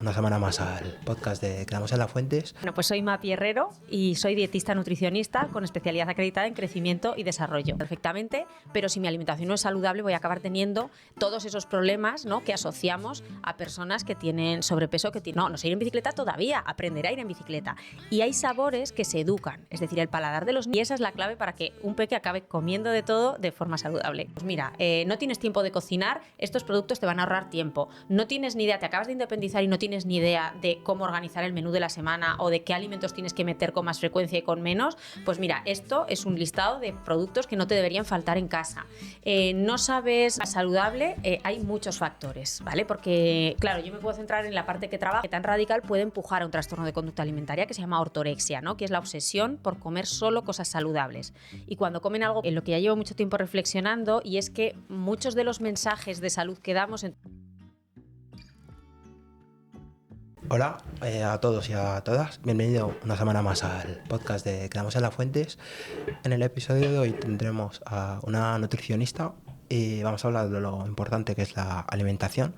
Una semana más al podcast de Quedamos en las Fuentes. Bueno, pues soy Mapi Herrero y soy dietista nutricionista con especialidad acreditada en crecimiento y desarrollo. Perfectamente, pero si mi alimentación no es saludable voy a acabar teniendo todos esos problemas, ¿no?, que asociamos a personas que tienen sobrepeso, no sé ir en bicicleta todavía, aprender a ir en bicicleta. Y hay sabores que se educan, es decir, el paladar de los niños. Y esa es la clave para que un peque acabe comiendo de todo de forma saludable. Pues mira, no tienes tiempo de cocinar, estos productos te van a ahorrar tiempo. No tienes ni idea, te acabas de independizar y no tienes ni idea de cómo organizar el menú de la semana o de qué alimentos tienes que meter con más frecuencia y con menos, pues mira, esto es un listado de productos que no te deberían faltar en casa. No sabes saludable, hay muchos factores, ¿vale? Porque, claro, yo me puedo centrar en la parte que trabaja, que tan radical puede empujar a un trastorno de conducta alimentaria que se llama ortorexia, ¿no?, que es la obsesión por comer solo cosas saludables. Y cuando comen algo, en lo que ya llevo mucho tiempo reflexionando, y es que muchos de los mensajes de salud que damos Hola a todos y a todas. Bienvenido una semana más al podcast de Quedamos en las Fuentes. En el episodio de hoy tendremos a una nutricionista y vamos a hablar de lo importante que es la alimentación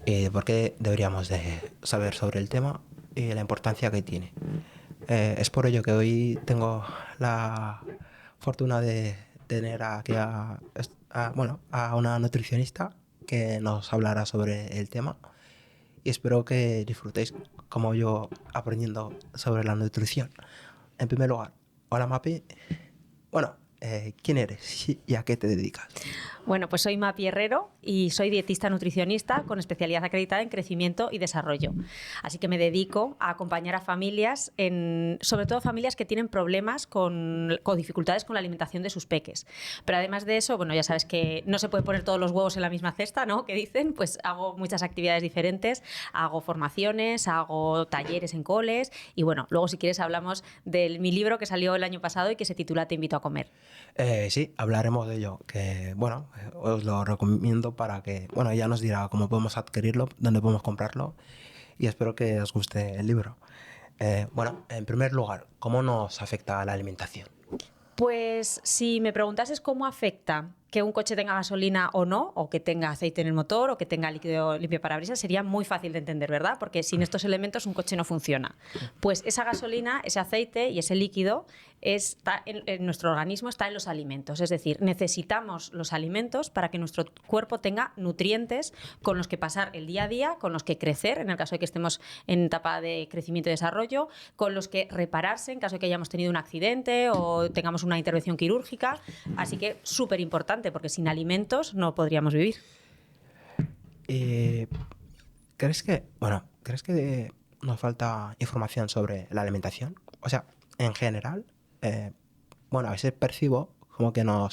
y de por qué deberíamos de saber sobre el tema y la importancia que tiene. Es por ello que hoy tengo la fortuna de tener aquí a una nutricionista que nos hablará sobre el tema. Y espero que disfrutéis como yo aprendiendo sobre la nutrición. En primer lugar, hola Mapi. Bueno, ¿quién eres y a qué te dedicas? Bueno, pues soy Mapi Herrero y soy dietista nutricionista con especialidad acreditada en crecimiento y desarrollo. Así que me dedico a acompañar a familias, sobre todo familias que tienen problemas con dificultades con la alimentación de sus peques. Pero además de eso, bueno, ya sabes que no se puede poner todos los huevos en la misma cesta, ¿no?, que dicen, pues hago muchas actividades diferentes, hago formaciones, hago talleres en coles y bueno, luego si quieres hablamos de mi libro que salió el año pasado y que se titula Te invito a comer. Sí, hablaremos de ello, que bueno, os lo recomiendo para que, bueno, ella nos dirá cómo podemos adquirirlo, dónde podemos comprarlo y espero que os guste el libro. Bueno, en primer lugar, ¿cómo nos afecta la alimentación? Pues si me preguntases cómo afecta que un coche tenga gasolina o no, o que tenga aceite en el motor, o que tenga líquido limpio parabrisas, sería muy fácil de entender, ¿verdad? Porque sin estos elementos un coche no funciona. Pues esa gasolina, ese aceite y ese líquido está en nuestro organismo, está en los alimentos. Es decir, necesitamos los alimentos para que nuestro cuerpo tenga nutrientes con los que pasar el día a día, con los que crecer, en el caso de que estemos en etapa de crecimiento y desarrollo, con los que repararse en caso de que hayamos tenido un accidente o tengamos una intervención quirúrgica. Así que súper importante, porque sin alimentos no podríamos vivir. ¿Crees que nos falta información sobre la alimentación? O sea, en general, a veces percibo como que no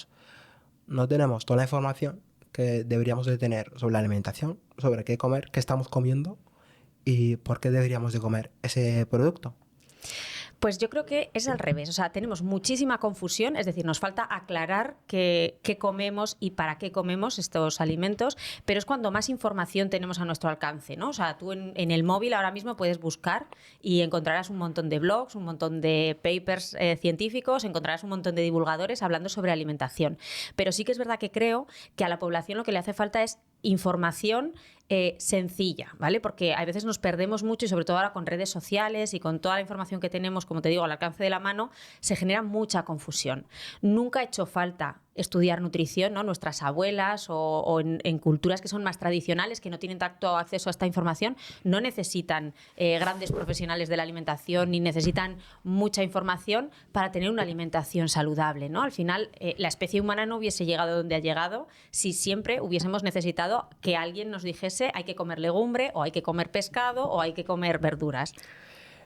tenemos toda la información que deberíamos de tener sobre la alimentación, sobre qué comer, qué estamos comiendo y por qué deberíamos de comer ese producto. Pues yo creo que es al revés, o sea, tenemos muchísima confusión, es decir, nos falta aclarar qué comemos y para qué comemos estos alimentos, pero es cuando más información tenemos a nuestro alcance, ¿no? O sea, tú en el móvil ahora mismo puedes buscar y encontrarás un montón de blogs, un montón de papers científicos, encontrarás un montón de divulgadores hablando sobre alimentación, pero sí que es verdad que creo que a la población lo que le hace falta es información sencilla, ¿vale? Porque a veces nos perdemos mucho y sobre todo ahora con redes sociales y con toda la información que tenemos, como te digo, al alcance de la mano, se genera mucha confusión. Nunca ha hecho falta estudiar nutrición, ¿no? Nuestras abuelas o en culturas que son más tradicionales, que no tienen tanto acceso a esta información, no necesitan grandes profesionales de la alimentación ni necesitan mucha información para tener una alimentación saludable, ¿no? Al final, la especie humana no hubiese llegado donde ha llegado si siempre hubiésemos necesitado que alguien nos dijese hay que comer legumbre o hay que comer pescado o hay que comer verduras.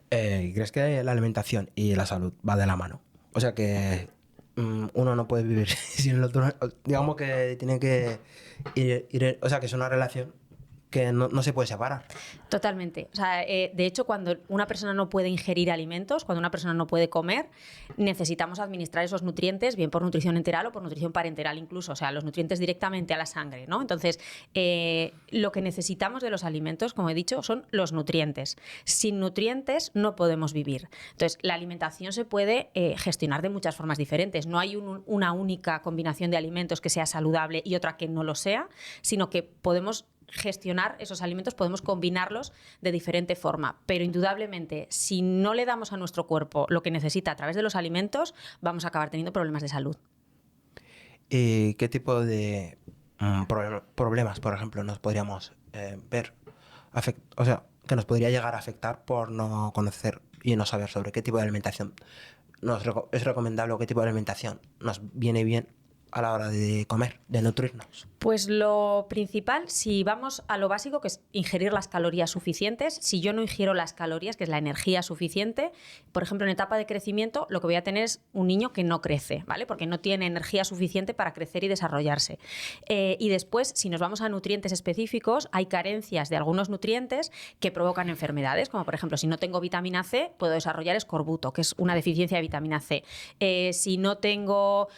¿Crees que la alimentación y la salud va de la mano? O sea que uno no puede vivir sin el otro. Digamos que tiene que ir, o sea que es una relación que no se puede separar. Totalmente. O sea, de hecho, cuando una persona no puede ingerir alimentos, cuando una persona no puede comer, necesitamos administrar esos nutrientes, bien por nutrición enteral o por nutrición parenteral incluso, o sea, los nutrientes directamente a la sangre, ¿no? Entonces, lo que necesitamos de los alimentos, como he dicho, son los nutrientes. Sin nutrientes no podemos vivir. Entonces, la alimentación se puede gestionar de muchas formas diferentes. No hay una única combinación de alimentos que sea saludable y otra que no lo sea, sino que podemos gestionar esos alimentos, podemos combinarlos de diferente forma. Pero indudablemente, si no le damos a nuestro cuerpo lo que necesita a través de los alimentos, vamos a acabar teniendo problemas de salud. ¿Y qué tipo de problemas, por ejemplo, nos podríamos ver? O sea, que nos podría llegar a afectar por no conocer y no saber sobre qué tipo de alimentación es recomendable o qué tipo de alimentación nos viene bien a la hora de comer, de nutrirnos. Pues lo principal, si vamos a lo básico, que es ingerir las calorías suficientes, si yo no ingiero las calorías, que es la energía suficiente, por ejemplo, en etapa de crecimiento, lo que voy a tener es un niño que no crece, ¿vale? Porque no tiene energía suficiente para crecer y desarrollarse. Y después, si nos vamos a nutrientes específicos, hay carencias de algunos nutrientes que provocan enfermedades, como por ejemplo, si no tengo vitamina C, puedo desarrollar escorbuto, que es una deficiencia de vitamina C. Si no tengo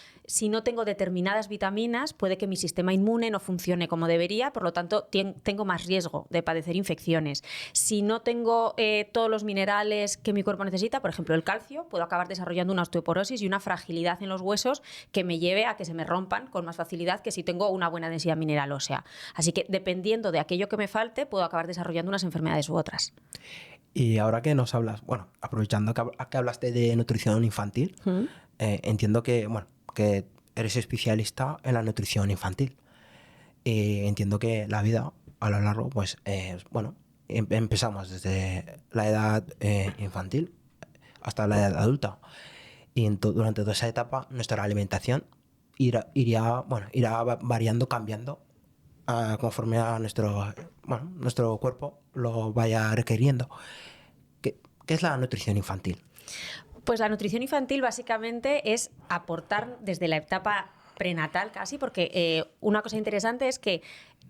determinadas vitaminas, puede que mi sistema inmune no funcione como debería, por lo tanto tengo más riesgo de padecer infecciones. Si no tengo todos los minerales que mi cuerpo necesita, por ejemplo el calcio, puedo acabar desarrollando una osteoporosis y una fragilidad en los huesos que me lleve a que se me rompan con más facilidad que si tengo una buena densidad mineral ósea. Así que dependiendo de aquello que me falte, puedo acabar desarrollando unas enfermedades u otras. Y ahora que nos hablas, bueno, aprovechando que hablaste de nutrición infantil, entiendo que eres especialista en la nutrición infantil. Entiendo que la vida a lo largo, pues, empezamos desde la edad infantil hasta la edad adulta. Y durante toda esa etapa, nuestra alimentación irá variando, cambiando, conforme a nuestro cuerpo lo vaya requiriendo. ¿Qué es la nutrición infantil? Pues la nutrición infantil básicamente es aportar desde la etapa prenatal casi, porque una cosa interesante es que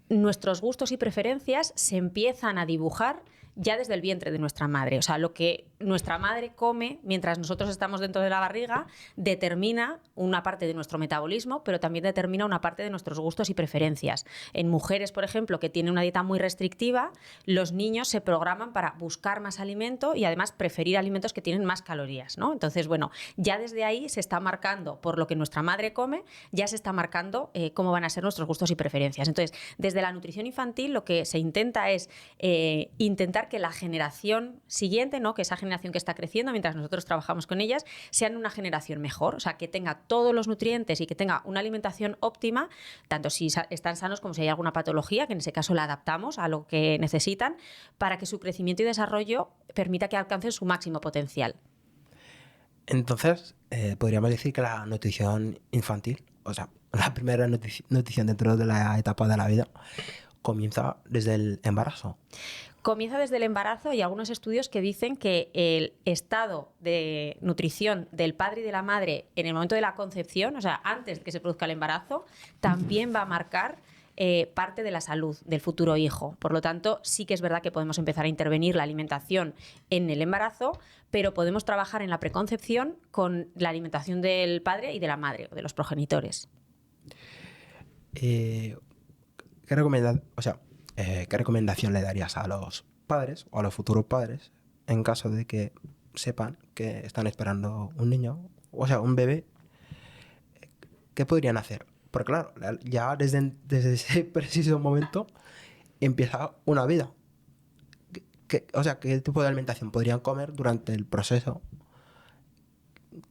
nuestros gustos y preferencias se empiezan a dibujar ya desde el vientre de nuestra madre. O sea, lo que nuestra madre come mientras nosotros estamos dentro de la barriga determina una parte de nuestro metabolismo, pero también determina una parte de nuestros gustos y preferencias. En mujeres, por ejemplo, que tienen una dieta muy restrictiva, los niños se programan para buscar más alimento y además preferir alimentos que tienen más calorías, ¿no? Entonces, bueno, ya desde ahí se está marcando, por lo que nuestra madre come, ya se está marcando cómo van a ser nuestros gustos y preferencias. Entonces, desde la nutrición infantil lo que se intenta es intentar que la generación siguiente, ¿no?, que esa generación que está creciendo mientras nosotros trabajamos con ellas, sean una generación mejor, o sea, que tenga todos los nutrientes y que tenga una alimentación óptima, tanto si están sanos como si hay alguna patología, que en ese caso la adaptamos a lo que necesitan, para que su crecimiento y desarrollo permita que alcancen su máximo potencial. Entonces, podríamos decir que la nutrición infantil, o sea, la primera nutrición dentro de la etapa de la vida, comienza desde el embarazo. Comienza desde el embarazo. Hay algunos estudios que dicen que el estado de nutrición del padre y de la madre en el momento de la concepción, o sea, antes de que se produzca el embarazo, también va a marcar parte de la salud del futuro hijo. Por lo tanto, sí que es verdad que podemos empezar a intervenir la alimentación en el embarazo, pero podemos trabajar en la preconcepción con la alimentación del padre y de la madre, o de los progenitores. ¿Qué recomendación le darías a los padres o a los futuros padres en caso de que sepan que están esperando un niño, o sea, un bebé? ¿Qué podrían hacer? Porque claro, ya desde ese preciso momento empieza una vida. ¿Qué tipo de alimentación podrían comer durante el proceso?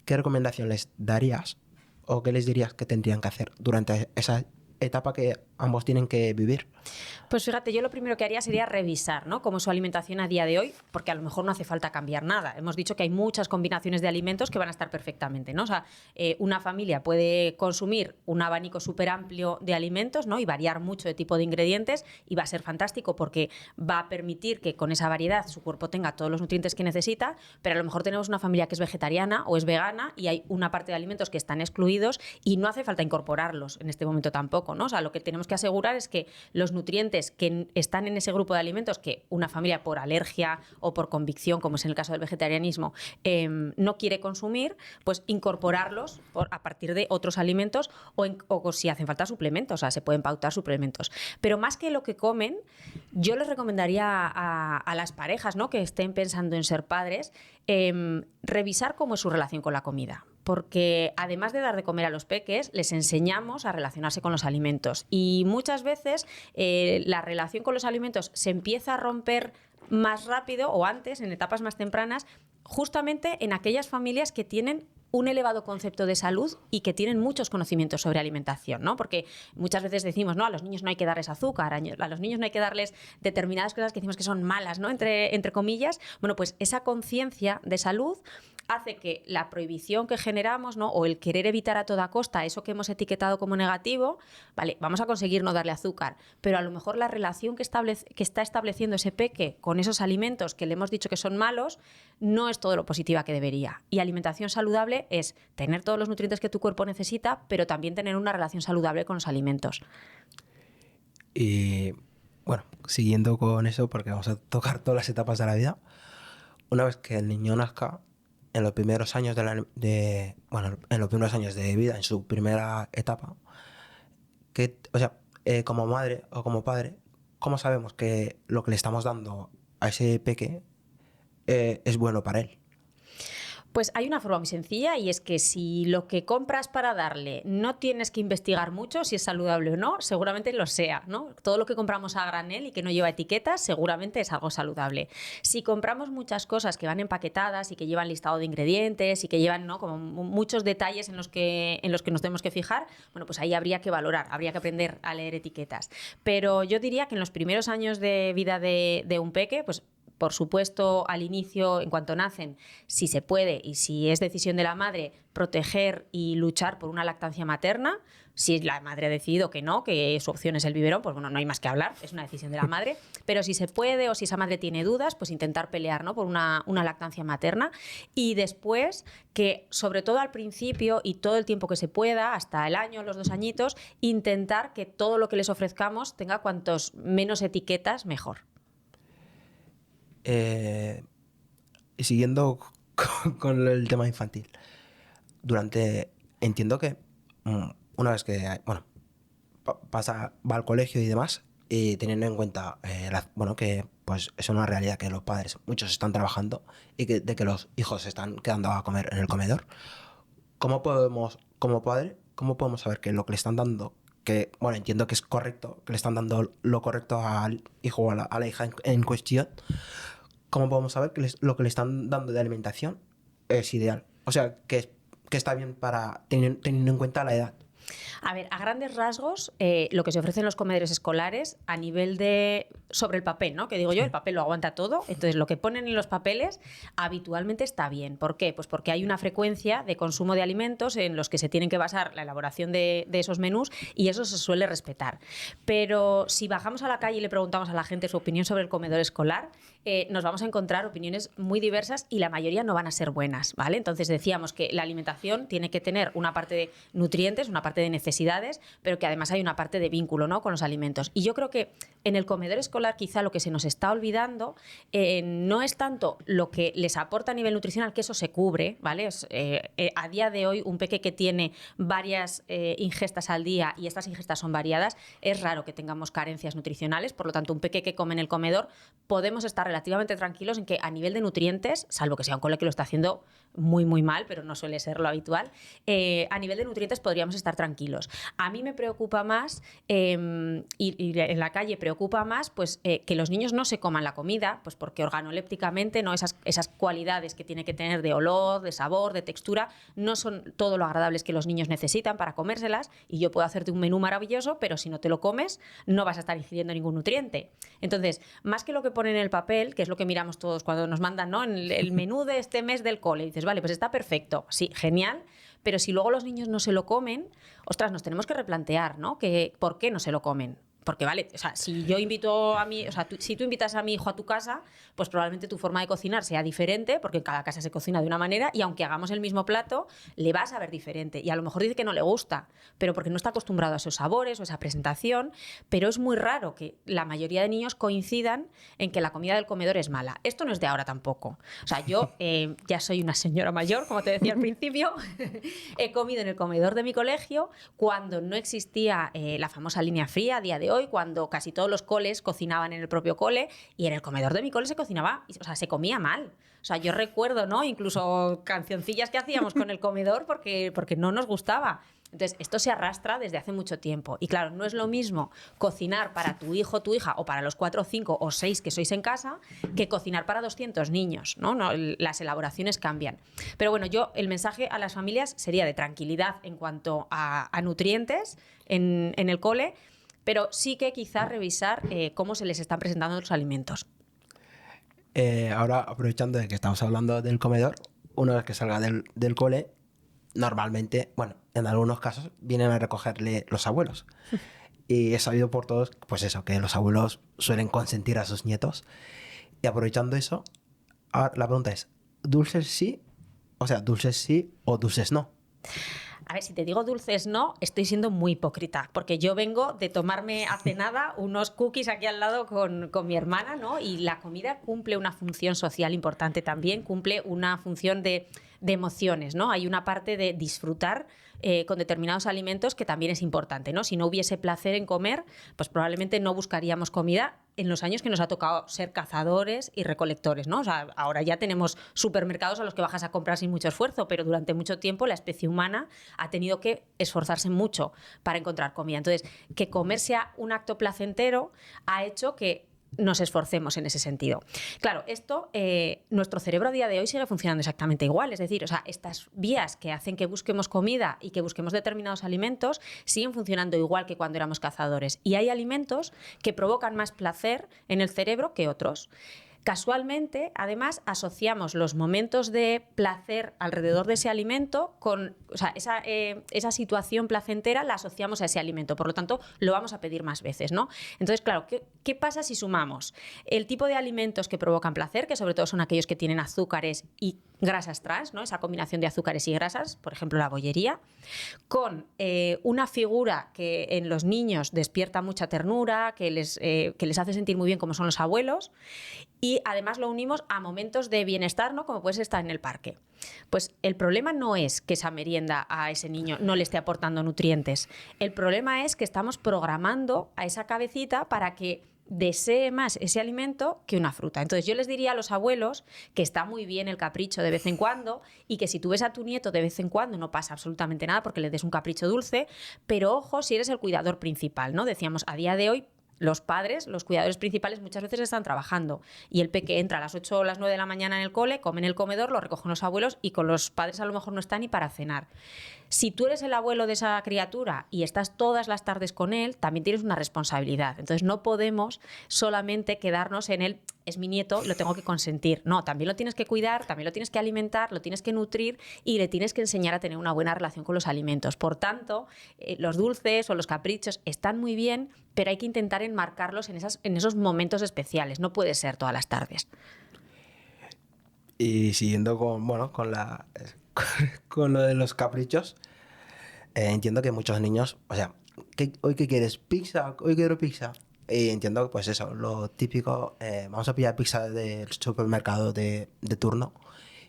¿Qué recomendación les darías o qué les dirías que tendrían que hacer durante esa etapa que ambos tienen que vivir? Pues fíjate, yo lo primero que haría sería revisar, ¿no?, cómo es su alimentación a día de hoy, porque a lo mejor no hace falta cambiar nada. Hemos dicho que hay muchas combinaciones de alimentos que van a estar perfectamente, ¿no? O sea, una familia puede consumir un abanico súper amplio de alimentos, ¿no?, y variar mucho de tipo de ingredientes, y va a ser fantástico porque va a permitir que con esa variedad su cuerpo tenga todos los nutrientes que necesita, pero a lo mejor tenemos una familia que es vegetariana o es vegana y hay una parte de alimentos que están excluidos y no hace falta incorporarlos en este momento tampoco, ¿no? O sea, lo que tenemos que asegurar es que los nutrientes que están en ese grupo de alimentos que una familia por alergia o por convicción, como es en el caso del vegetarianismo, no quiere consumir, pues incorporarlos a partir de otros alimentos o si hacen falta suplementos, o sea, se pueden pautar suplementos. Pero más que lo que comen, yo les recomendaría a las parejas, ¿no?, que estén pensando en ser padres, revisar cómo es su relación con la comida. porque además de dar de comer a los peques, les enseñamos a relacionarse con los alimentos. Y muchas veces la relación con los alimentos se empieza a romper más rápido o antes, en etapas más tempranas, justamente en aquellas familias que tienen un elevado concepto de salud y que tienen muchos conocimientos sobre alimentación, ¿no? Porque muchas veces decimos, no, a los niños no hay que darles azúcar, a los niños no hay que darles determinadas cosas que decimos que son malas, ¿no? Entre comillas. Bueno, pues esa conciencia de salud hace que la prohibición que generamos, ¿no? O el querer evitar a toda costa eso que hemos etiquetado como negativo, vale, vamos a conseguir no darle azúcar, pero a lo mejor la relación que está estableciendo ese peque con esos alimentos que le hemos dicho que son malos no es todo lo positiva que debería. Y alimentación saludable es tener todos los nutrientes que tu cuerpo necesita, pero también tener una relación saludable con los alimentos. Y bueno, siguiendo con eso, porque vamos a tocar todas las etapas de la vida, una vez que el niño nazca, en los primeros años en los primeros años de vida, en su primera etapa, como madre o como padre, ¿cómo sabemos que lo que le estamos dando a ese peque es bueno para él? Pues hay una forma muy sencilla y es que si lo que compras para darle no tienes que investigar mucho si es saludable o no, seguramente lo sea, ¿no? Todo lo que compramos a granel y que no lleva etiquetas seguramente es algo saludable. Si compramos muchas cosas que van empaquetadas y que llevan listado de ingredientes y que llevan, ¿no?, como muchos detalles en los que nos tenemos que fijar, bueno, pues ahí habría que valorar, habría que aprender a leer etiquetas. Pero yo diría que en los primeros años de vida de un peque, pues por supuesto, al inicio, en cuanto nacen, si se puede y si es decisión de la madre, proteger y luchar por una lactancia materna. Si la madre ha decidido que no, que su opción es el biberón, pues bueno, no hay más que hablar, es una decisión de la madre. Pero si se puede o si esa madre tiene dudas, pues intentar pelear, ¿no?, por una lactancia materna. Y después, que sobre todo al principio y todo el tiempo que se pueda, hasta el año, los 2 añitos, intentar que todo lo que les ofrezcamos tenga cuantos menos etiquetas, mejor. Siguiendo con el tema infantil, entiendo que una vez que va al colegio y demás, teniendo en cuenta que pues es una realidad que los padres, muchos están trabajando y de que los hijos se están quedando a comer en el comedor, ¿cómo podemos, como padre, saber que lo que le están dando, que bueno, entiendo que es correcto, que le están dando lo correcto al hijo o a la hija en cuestión? ¿Cómo podemos saber que lo que le están dando de alimentación es ideal? O sea, que está bien para teniendo en cuenta la edad. A ver, a grandes rasgos, lo que se ofrece en los comedores escolares a nivel de sobre el papel, ¿no? Que digo yo, el papel lo aguanta todo. Entonces, lo que ponen en los papeles habitualmente está bien. ¿Por qué? Pues porque hay una frecuencia de consumo de alimentos en los que se tienen que basar la elaboración de esos menús y eso se suele respetar. Pero si bajamos a la calle y le preguntamos a la gente su opinión sobre el comedor escolar, nos vamos a encontrar opiniones muy diversas y la mayoría no van a ser buenas, ¿vale? Entonces decíamos que la alimentación tiene que tener una parte de nutrientes, una parte de necesidades, pero que además hay una parte de vínculo, ¿no?, con los alimentos. Y yo creo que en el comedor escolar quizá lo que se nos está olvidando no es tanto lo que les aporta a nivel nutricional, que eso se cubre, ¿vale? A día de hoy un peque que tiene varias ingestas al día y estas ingestas son variadas, es raro que tengamos carencias nutricionales, por lo tanto un peque que come en el comedor podemos estar relativamente tranquilos en que a nivel de nutrientes, salvo que sea un cole que lo está haciendo muy muy mal, pero no suele ser lo habitual, a nivel de nutrientes podríamos estar tranquilos. A mí me preocupa más y en la calle preocupa más pues que los niños no se coman la comida, pues porque organolépticamente, ¿no?, esas cualidades que tiene que tener de olor, de sabor, de textura, no son todo lo agradables que los niños necesitan para comérselas, y yo puedo hacerte un menú maravilloso, pero si no te lo comes no vas a estar ingiriendo ningún nutriente. Entonces, más que lo que pone en el papel, que es lo que miramos todos cuando nos mandan, ¿no?, en el menú de este mes del cole, dices, vale, pues está perfecto, sí, genial, pero si luego los niños no se lo comen, ostras, nos tenemos que replantear, ¿no?, ¿por qué no se lo comen? Porque, vale, o sea, si yo invito a mi, o sea, si tú invitas a mi hijo a tu casa, pues probablemente tu forma de cocinar sea diferente, porque en cada casa se cocina de una manera, y aunque hagamos el mismo plato, le vas a ver diferente. Y a lo mejor dice que no le gusta, pero porque no está acostumbrado a esos sabores o esa presentación. Pero es muy raro que la mayoría de niños coincidan en que la comida del comedor es mala. Esto no es de ahora tampoco. O sea, yo ya soy una señora mayor, como te decía al principio. He comido en el comedor de mi colegio cuando no existía la famosa línea fría a día de hoy, hoy, cuando casi todos los coles cocinaban en el propio cole, y en el comedor de mi cole se cocinaba, o sea, se comía mal. O sea, yo recuerdo, ¿no? Incluso cancioncillas que hacíamos con el comedor porque no nos gustaba. Entonces, esto se arrastra desde hace mucho tiempo. Y claro, no es lo mismo cocinar para tu hijo, tu hija, o para los 4, 5 o 6 que sois en casa, que cocinar para 200 niños, ¿no? Las elaboraciones cambian. Pero bueno, el mensaje a las familias sería de tranquilidad en cuanto a nutrientes en el cole, pero sí que quizás revisar cómo se les están presentando los alimentos. Ahora, aprovechando de que estamos hablando del comedor, una vez que salga del cole, normalmente, bueno, en algunos casos, vienen a recogerle los abuelos. Y he sabido por todos, pues eso, que los abuelos suelen consentir a sus nietos. Y aprovechando eso, ahora la pregunta es, ¿dulces sí? O sea, ¿dulces sí o dulces no? A ver, si te digo dulces no, estoy siendo muy hipócrita, porque yo vengo de tomarme hace nada unos cookies aquí al lado con mi hermana, ¿no? Y la comida cumple una función social importante también, cumple una función de emociones, ¿no? Hay una parte de disfrutar con determinados alimentos que también es importante, ¿no? Si no hubiese placer en comer, pues probablemente no buscaríamos comida en los años que nos ha tocado ser cazadores y recolectores, ¿no? O sea, ahora ya tenemos supermercados a los que bajas a comprar sin mucho esfuerzo, pero durante mucho tiempo la especie humana ha tenido que esforzarse mucho para encontrar comida. Entonces, que comer sea un acto placentero ha hecho que nos esforcemos en ese sentido. Claro, esto, nuestro cerebro a día de hoy sigue funcionando exactamente igual. Es decir, o sea, estas vías que hacen que busquemos comida y que busquemos determinados alimentos siguen funcionando igual que cuando éramos cazadores. Y hay alimentos que provocan más placer en el cerebro que otros. Casualmente, además, asociamos los momentos de placer alrededor de ese alimento con, o sea, esa situación placentera la asociamos a ese alimento. Por lo tanto, lo vamos a pedir más veces, ¿no? Entonces, claro, ¿qué pasa si sumamos el tipo de alimentos que provocan placer, que sobre todo son aquellos que tienen azúcares y grasas trans, ¿no? Esa combinación de azúcares y grasas, por ejemplo, la bollería, con una figura que en los niños despierta mucha ternura, que les hace sentir muy bien como son los abuelos, y además lo unimos a momentos de bienestar, ¿no? Como puedes estar en el parque. Pues el problema no es que esa merienda a ese niño no le esté aportando nutrientes. El problema es que estamos programando a esa cabecita para que desee más ese alimento que una fruta. Entonces yo les diría a los abuelos que está muy bien el capricho de vez en cuando y que si tú ves a tu nieto de vez en cuando no pasa absolutamente nada porque le des un capricho dulce, pero ojo si eres el cuidador principal, ¿no? Decíamos, a día de hoy los padres, los cuidadores principales, muchas veces están trabajando y el peque entra a las 8 o las 9 de la mañana en el cole, come en el comedor, lo recogen los abuelos y con los padres a lo mejor no está ni para cenar. Si tú eres el abuelo de esa criatura y estás todas las tardes con él, también tienes una responsabilidad. Entonces no podemos solamente quedarnos en el es mi nieto, lo tengo que consentir. No, también lo tienes que cuidar, también lo tienes que alimentar, lo tienes que nutrir y le tienes que enseñar a tener una buena relación con los alimentos. Por tanto, los dulces o los caprichos están muy bien, pero hay que intentar enmarcarlos en esos momentos especiales. No puede ser todas las tardes. Y siguiendo con lo de los caprichos, entiendo que muchos niños, o sea, ¿hoy qué quieres? ¿Pizza? ¿Hoy quiero pizza? Y entiendo, pues eso, lo típico, vamos a pillar pizza del supermercado de turno.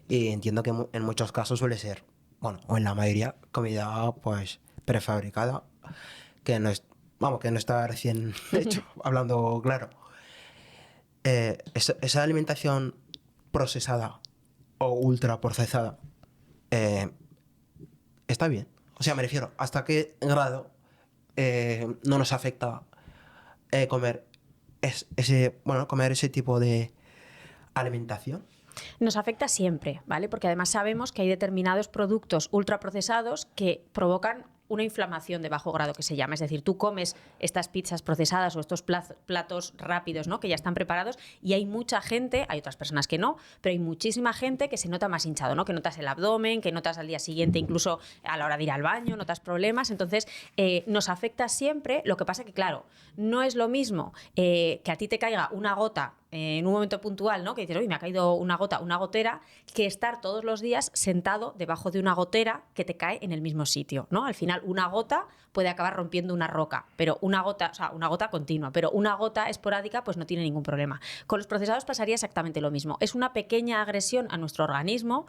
Y entiendo que en muchos casos suele ser, bueno, o en la mayoría, comida pues prefabricada, que no está recién hecho, hablando claro. Esa alimentación procesada o ultra procesada está bien. O sea, me refiero, ¿hasta qué grado no nos afecta comer ese tipo de alimentación? Nos afecta siempre, ¿vale? Porque además sabemos que hay determinados productos ultraprocesados que provocan una inflamación de bajo grado que se llama. Es decir, tú comes estas pizzas procesadas o estos platos rápidos, ¿no? Que ya están preparados y hay mucha gente, hay otras personas que no, pero hay muchísima gente que se nota más hinchado, ¿no? Que notas el abdomen, que notas al día siguiente incluso a la hora de ir al baño, notas problemas. Entonces, nos afecta siempre. Lo que pasa que, claro, no es lo mismo que a ti te caiga una gota en un momento puntual, ¿no? Que dices, uy, me ha caído una gotera, que estar todos los días sentado debajo de una gotera que te cae en el mismo sitio, ¿no? Al final, una gota puede acabar rompiendo una roca, pero una gota continua, pero una gota esporádica pues no tiene ningún problema. Con los procesados pasaría exactamente lo mismo. Es una pequeña agresión a nuestro organismo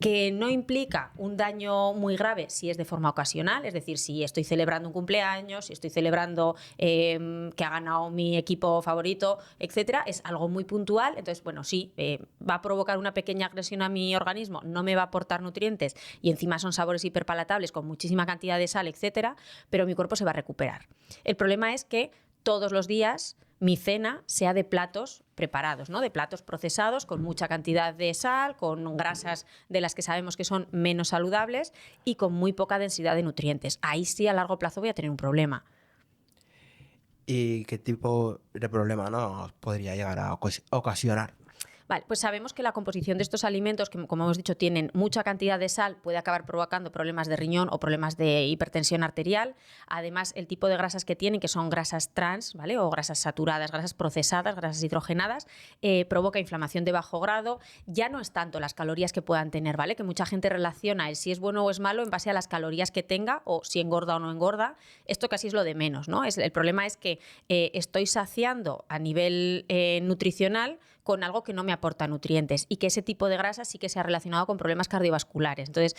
que no implica un daño muy grave si es de forma ocasional, es decir, si estoy celebrando un cumpleaños, si estoy celebrando que ha ganado mi equipo favorito, etcétera, es algo muy puntual. Entonces, bueno, sí, va a provocar una pequeña agresión a mi organismo, no me va a aportar nutrientes y encima son sabores hiperpalatables con muchísima cantidad de sal, etcétera, pero mi cuerpo se va a recuperar. El problema es que todos los días mi cena sea de platos preparados, ¿no? De platos procesados con mucha cantidad de sal, con grasas de las que sabemos que son menos saludables y con muy poca densidad de nutrientes. Ahí sí a largo plazo voy a tener un problema. ¿Y qué tipo de problema nos podría llegar a ocasionar? Vale, pues sabemos que la composición de estos alimentos, que como hemos dicho tienen mucha cantidad de sal, puede acabar provocando problemas de riñón o problemas de hipertensión arterial. Además, el tipo de grasas que tienen, que son grasas trans, ¿vale? O grasas saturadas, grasas procesadas, grasas hidrogenadas, provoca inflamación de bajo grado. Ya no es tanto las calorías que puedan tener, ¿vale? Que mucha gente relaciona el si es bueno o es malo en base a las calorías que tenga o si engorda o no engorda. Esto casi es lo de menos, ¿no? El problema es que estoy saciando a nivel nutricional con algo que no me aporta nutrientes y que ese tipo de grasa sí que se ha relacionado con problemas cardiovasculares. Entonces,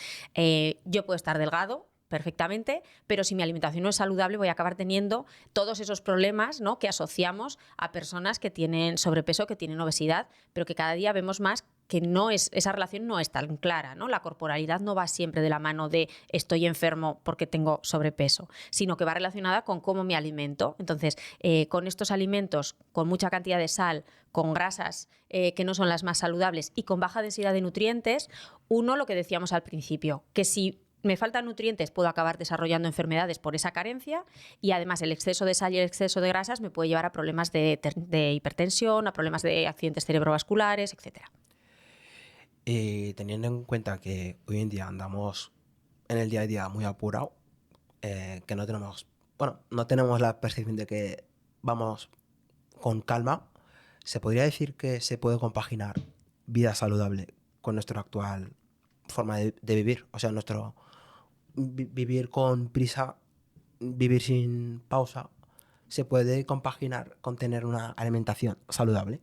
yo puedo estar delgado perfectamente, pero si mi alimentación no es saludable voy a acabar teniendo todos esos problemas, ¿no?, que asociamos a personas que tienen sobrepeso, que tienen obesidad, pero que cada día vemos más que esa relación no es tan clara, ¿no? La corporalidad no va siempre de la mano de estoy enfermo porque tengo sobrepeso, sino que va relacionada con cómo me alimento. Entonces, con estos alimentos con mucha cantidad de sal, con grasas que no son las más saludables y con baja densidad de nutrientes, uno, lo que decíamos al principio, que si me faltan nutrientes, puedo acabar desarrollando enfermedades por esa carencia y además el exceso de sal y el exceso de grasas me puede llevar a problemas de hipertensión, a problemas de accidentes cerebrovasculares, etcétera. Teniendo en cuenta que hoy en día andamos en el día a día muy apurado, que no tenemos la percepción de que vamos con calma, ¿se podría decir que se puede compaginar vida saludable con nuestra actual forma de vivir? O sea, nuestro vivir con prisa, vivir sin pausa, ¿se puede compaginar con tener una alimentación saludable?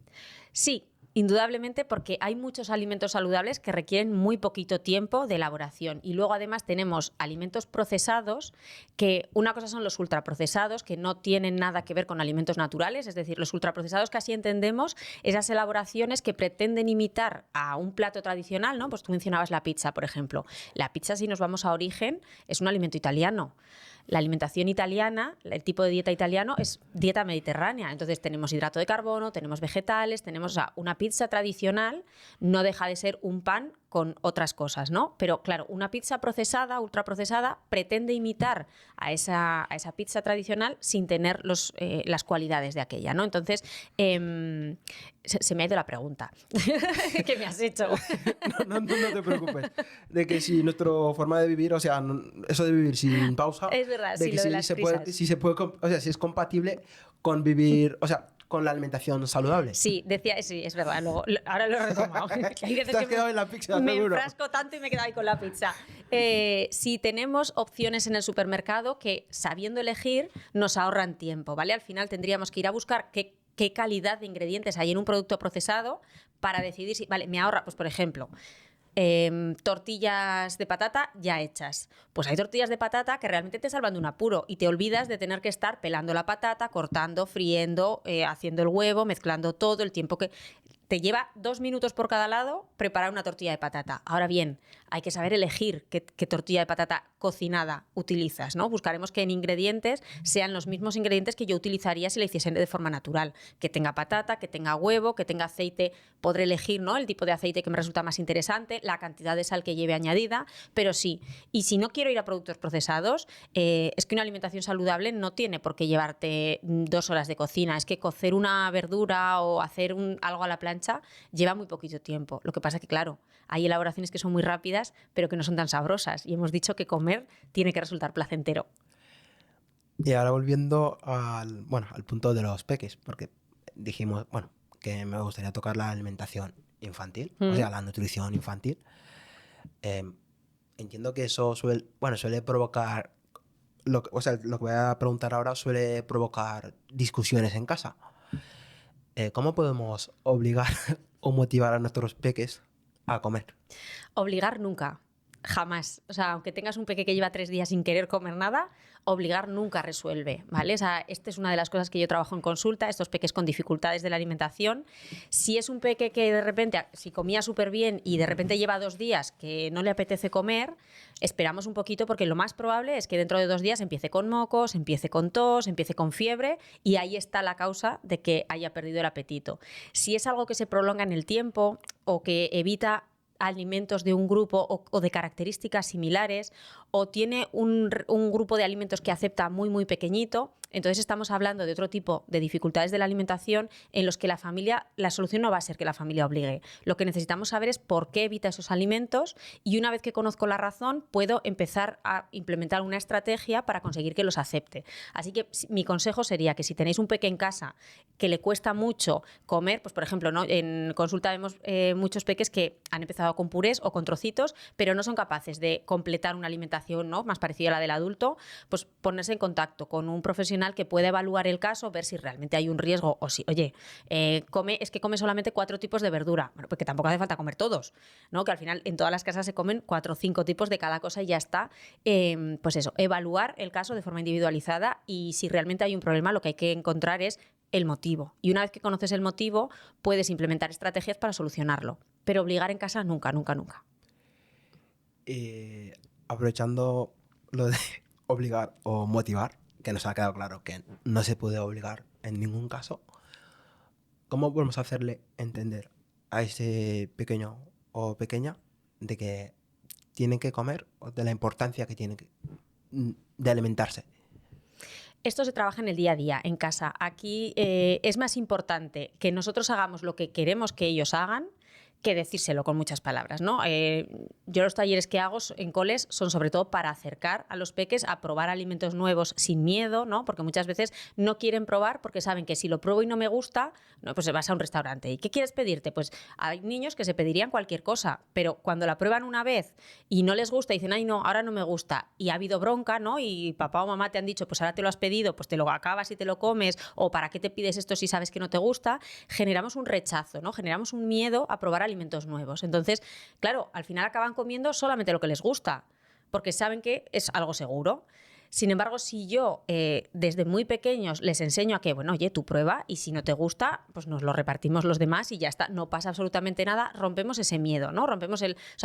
Sí, indudablemente, porque hay muchos alimentos saludables que requieren muy poquito tiempo de elaboración. Y luego además tenemos alimentos procesados, que una cosa son los ultraprocesados, que no tienen nada que ver con alimentos naturales. Es decir, los ultraprocesados casi entendemos esas elaboraciones que pretenden imitar a un plato tradicional, ¿no? Pues tú mencionabas la pizza, por ejemplo. La pizza, si nos vamos a origen, es un alimento italiano. La alimentación italiana, el tipo de dieta italiano es dieta mediterránea. Entonces tenemos hidrato de carbono, tenemos vegetales, tenemos, o sea, una pizza tradicional no deja de ser un pan con otras cosas, ¿no? Pero claro, una pizza procesada, ultraprocesada, pretende imitar a esa pizza tradicional sin tener las cualidades de aquella, ¿no? Entonces, se me ha ido la pregunta. ¿Qué me has hecho? No te preocupes. De que si nuestra forma de vivir, o sea, eso de vivir sin pausa, Es verdad, de sí, que lo de si las se prisas. puede, o sea, si es compatible con vivir, o sea, con la alimentación saludable. Sí, sí, es verdad. Ahora lo he retomado. Hay veces Te has que quedado en la pizza, me seguro. enfrasco tanto y me he quedado ahí con la pizza. Si tenemos opciones en el supermercado que, sabiendo elegir, nos ahorran tiempo, ¿vale? Al final tendríamos que ir a buscar qué calidad de ingredientes hay en un producto procesado para decidir si, vale, me ahorra, pues por ejemplo, tortillas de patata ya hechas. Pues hay tortillas de patata que realmente te salvan de un apuro y te olvidas de tener que estar pelando la patata, cortando, friendo, haciendo el huevo, mezclando todo el tiempo que... Te lleva 2 minutos por cada lado preparar una tortilla de patata. Ahora bien, hay que saber elegir qué tortilla de patata cocinada utilizas, ¿no? Buscaremos que en ingredientes sean los mismos ingredientes que yo utilizaría si la hiciesen de forma natural. Que tenga patata, que tenga huevo, que tenga aceite. Podré elegir, ¿no?, el tipo de aceite que me resulta más interesante, la cantidad de sal que lleve añadida, pero sí. Y si no quiero ir a productos procesados, es que una alimentación saludable no tiene por qué llevarte 2 horas de cocina. Es que cocer una verdura o hacer algo a la plancha lleva muy poquito tiempo. Lo que pasa es que, claro, hay elaboraciones que son muy rápidas, pero que no son tan sabrosas. Y hemos dicho que comer tiene que resultar placentero. Y ahora volviendo al punto de los peques, porque dijimos, que me gustaría tocar la alimentación infantil, o sea, la nutrición infantil. Entiendo que eso suele provocar, lo que voy a preguntar ahora suele provocar discusiones en casa. ¿Cómo podemos obligar o motivar a nuestros peques a comer? Obligar nunca, jamás. O sea, aunque tengas un peque que lleva 3 días sin querer comer nada, obligar nunca resuelve, ¿vale? O sea, esta es una de las cosas que yo trabajo en consulta, estos peques con dificultades de la alimentación. Si es un peque que de repente, si comía súper bien y de repente lleva 2 días que no le apetece comer, esperamos un poquito porque lo más probable es que dentro de 2 días empiece con mocos, empiece con tos, empiece con fiebre y ahí está la causa de que haya perdido el apetito. Si es algo que se prolonga en el tiempo o que evita alimentos de un grupo o de características similares, o tiene un grupo de alimentos que acepta muy, muy pequeñito, entonces estamos hablando de otro tipo de dificultades de la alimentación en los que la solución no va a ser que la familia obligue. Lo que necesitamos saber es por qué evita esos alimentos y una vez que conozco la razón, puedo empezar a implementar una estrategia para conseguir que los acepte. Así que mi consejo sería que si tenéis un peque en casa que le cuesta mucho comer, pues por ejemplo, ¿no? En consulta vemos muchos peques que han empezado con purés o con trocitos, pero no son capaces de completar una alimentación, ¿no?, más parecida a la del adulto, pues ponerse en contacto con un profesional que pueda evaluar el caso, ver si realmente hay un riesgo o si, oye, es que come solamente 4 tipos de verdura. Bueno, porque tampoco hace falta comer todos, ¿no? Que al final en todas las casas se comen 4 o 5 tipos de cada cosa y ya está. Pues eso, evaluar el caso de forma individualizada y si realmente hay un problema, lo que hay que encontrar es el motivo. Y una vez que conoces el motivo, puedes implementar estrategias para solucionarlo. Pero obligar en casa nunca, nunca, nunca. Aprovechando lo de obligar o motivar, que nos ha quedado claro que no se puede obligar en ningún caso, ¿cómo podemos hacerle entender a ese pequeño o pequeña de que tienen que comer o de la importancia que tienen de alimentarse? Esto se trabaja en el día a día, en casa. Aquí es más importante que nosotros hagamos lo que queremos que ellos hagan que decírselo con muchas palabras, ¿no? Yo los talleres que hago en coles son sobre todo para acercar a los peques a probar alimentos nuevos sin miedo, ¿no? Porque muchas veces no quieren probar porque saben que si lo pruebo y no me gusta, no, pues vas a un restaurante. ¿Y qué quieres pedirte? Pues hay niños que se pedirían cualquier cosa, pero cuando la prueban una vez y no les gusta, dicen, ay, no, ahora no me gusta, y ha habido bronca, ¿no? Y papá o mamá te han dicho, pues ahora te lo has pedido, pues te lo acabas y te lo comes, o ¿para qué te pides esto si sabes que no te gusta? Generamos un rechazo, ¿no? Generamos un miedo a probar alimentos nuevos. Entonces, claro, al final acaban comiendo solamente lo que les gusta, porque saben que es algo seguro. Sin embargo, si yo desde muy pequeños les enseño a que, bueno, oye, tú prueba y si no te gusta, pues nos lo repartimos los demás y ya está, no pasa absolutamente nada, rompemos ese miedo, ¿no?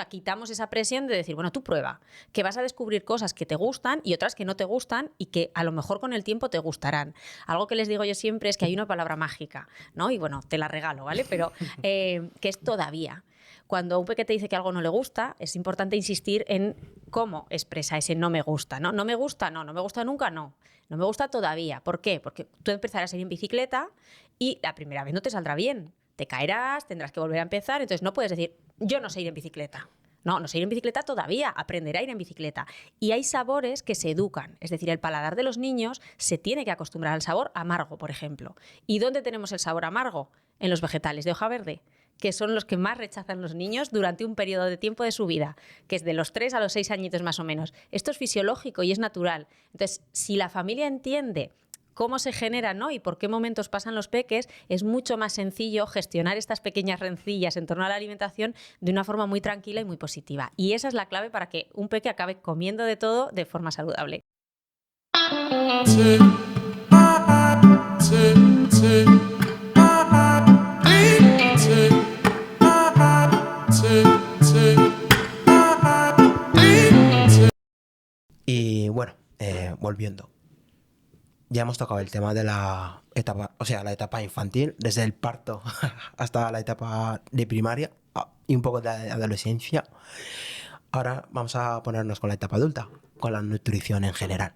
Quitamos esa presión de decir, bueno, tú prueba, que vas a descubrir cosas que te gustan y otras que no te gustan y que a lo mejor con el tiempo te gustarán. Algo que les digo yo siempre es que hay una palabra mágica, ¿no? Y bueno, te la regalo, ¿vale? Pero que es todavía. Cuando un peque te dice que algo no le gusta, es importante insistir en cómo expresa ese no me gusta, ¿no? No me gusta, no me gusta nunca, no. No me gusta todavía. ¿Por qué? Porque tú empezarás a ir en bicicleta y la primera vez no te saldrá bien. Te caerás, tendrás que volver a empezar, entonces no puedes decir, yo no sé ir en bicicleta. No sé ir en bicicleta todavía, aprenderá a ir en bicicleta. Y hay sabores que se educan, es decir, el paladar de los niños se tiene que acostumbrar al sabor amargo, por ejemplo. ¿Y dónde tenemos el sabor amargo? En los vegetales de hoja verde, que son los que más rechazan los niños durante un periodo de tiempo de su vida, que es de los 3 a los 6 añitos más o menos. Esto es fisiológico y es natural. Entonces, si la familia entiende cómo se genera, ¿no?, y por qué momentos pasan los peques, es mucho más sencillo gestionar estas pequeñas rencillas en torno a la alimentación de una forma muy tranquila y muy positiva. Y esa es la clave para que un peque acabe comiendo de todo de forma saludable. Y bueno, volviendo. Ya hemos tocado el tema de la etapa, o sea, la etapa infantil, desde el parto hasta la etapa de primaria y un poco de adolescencia. Ahora vamos a ponernos con la etapa adulta, con la nutrición en general.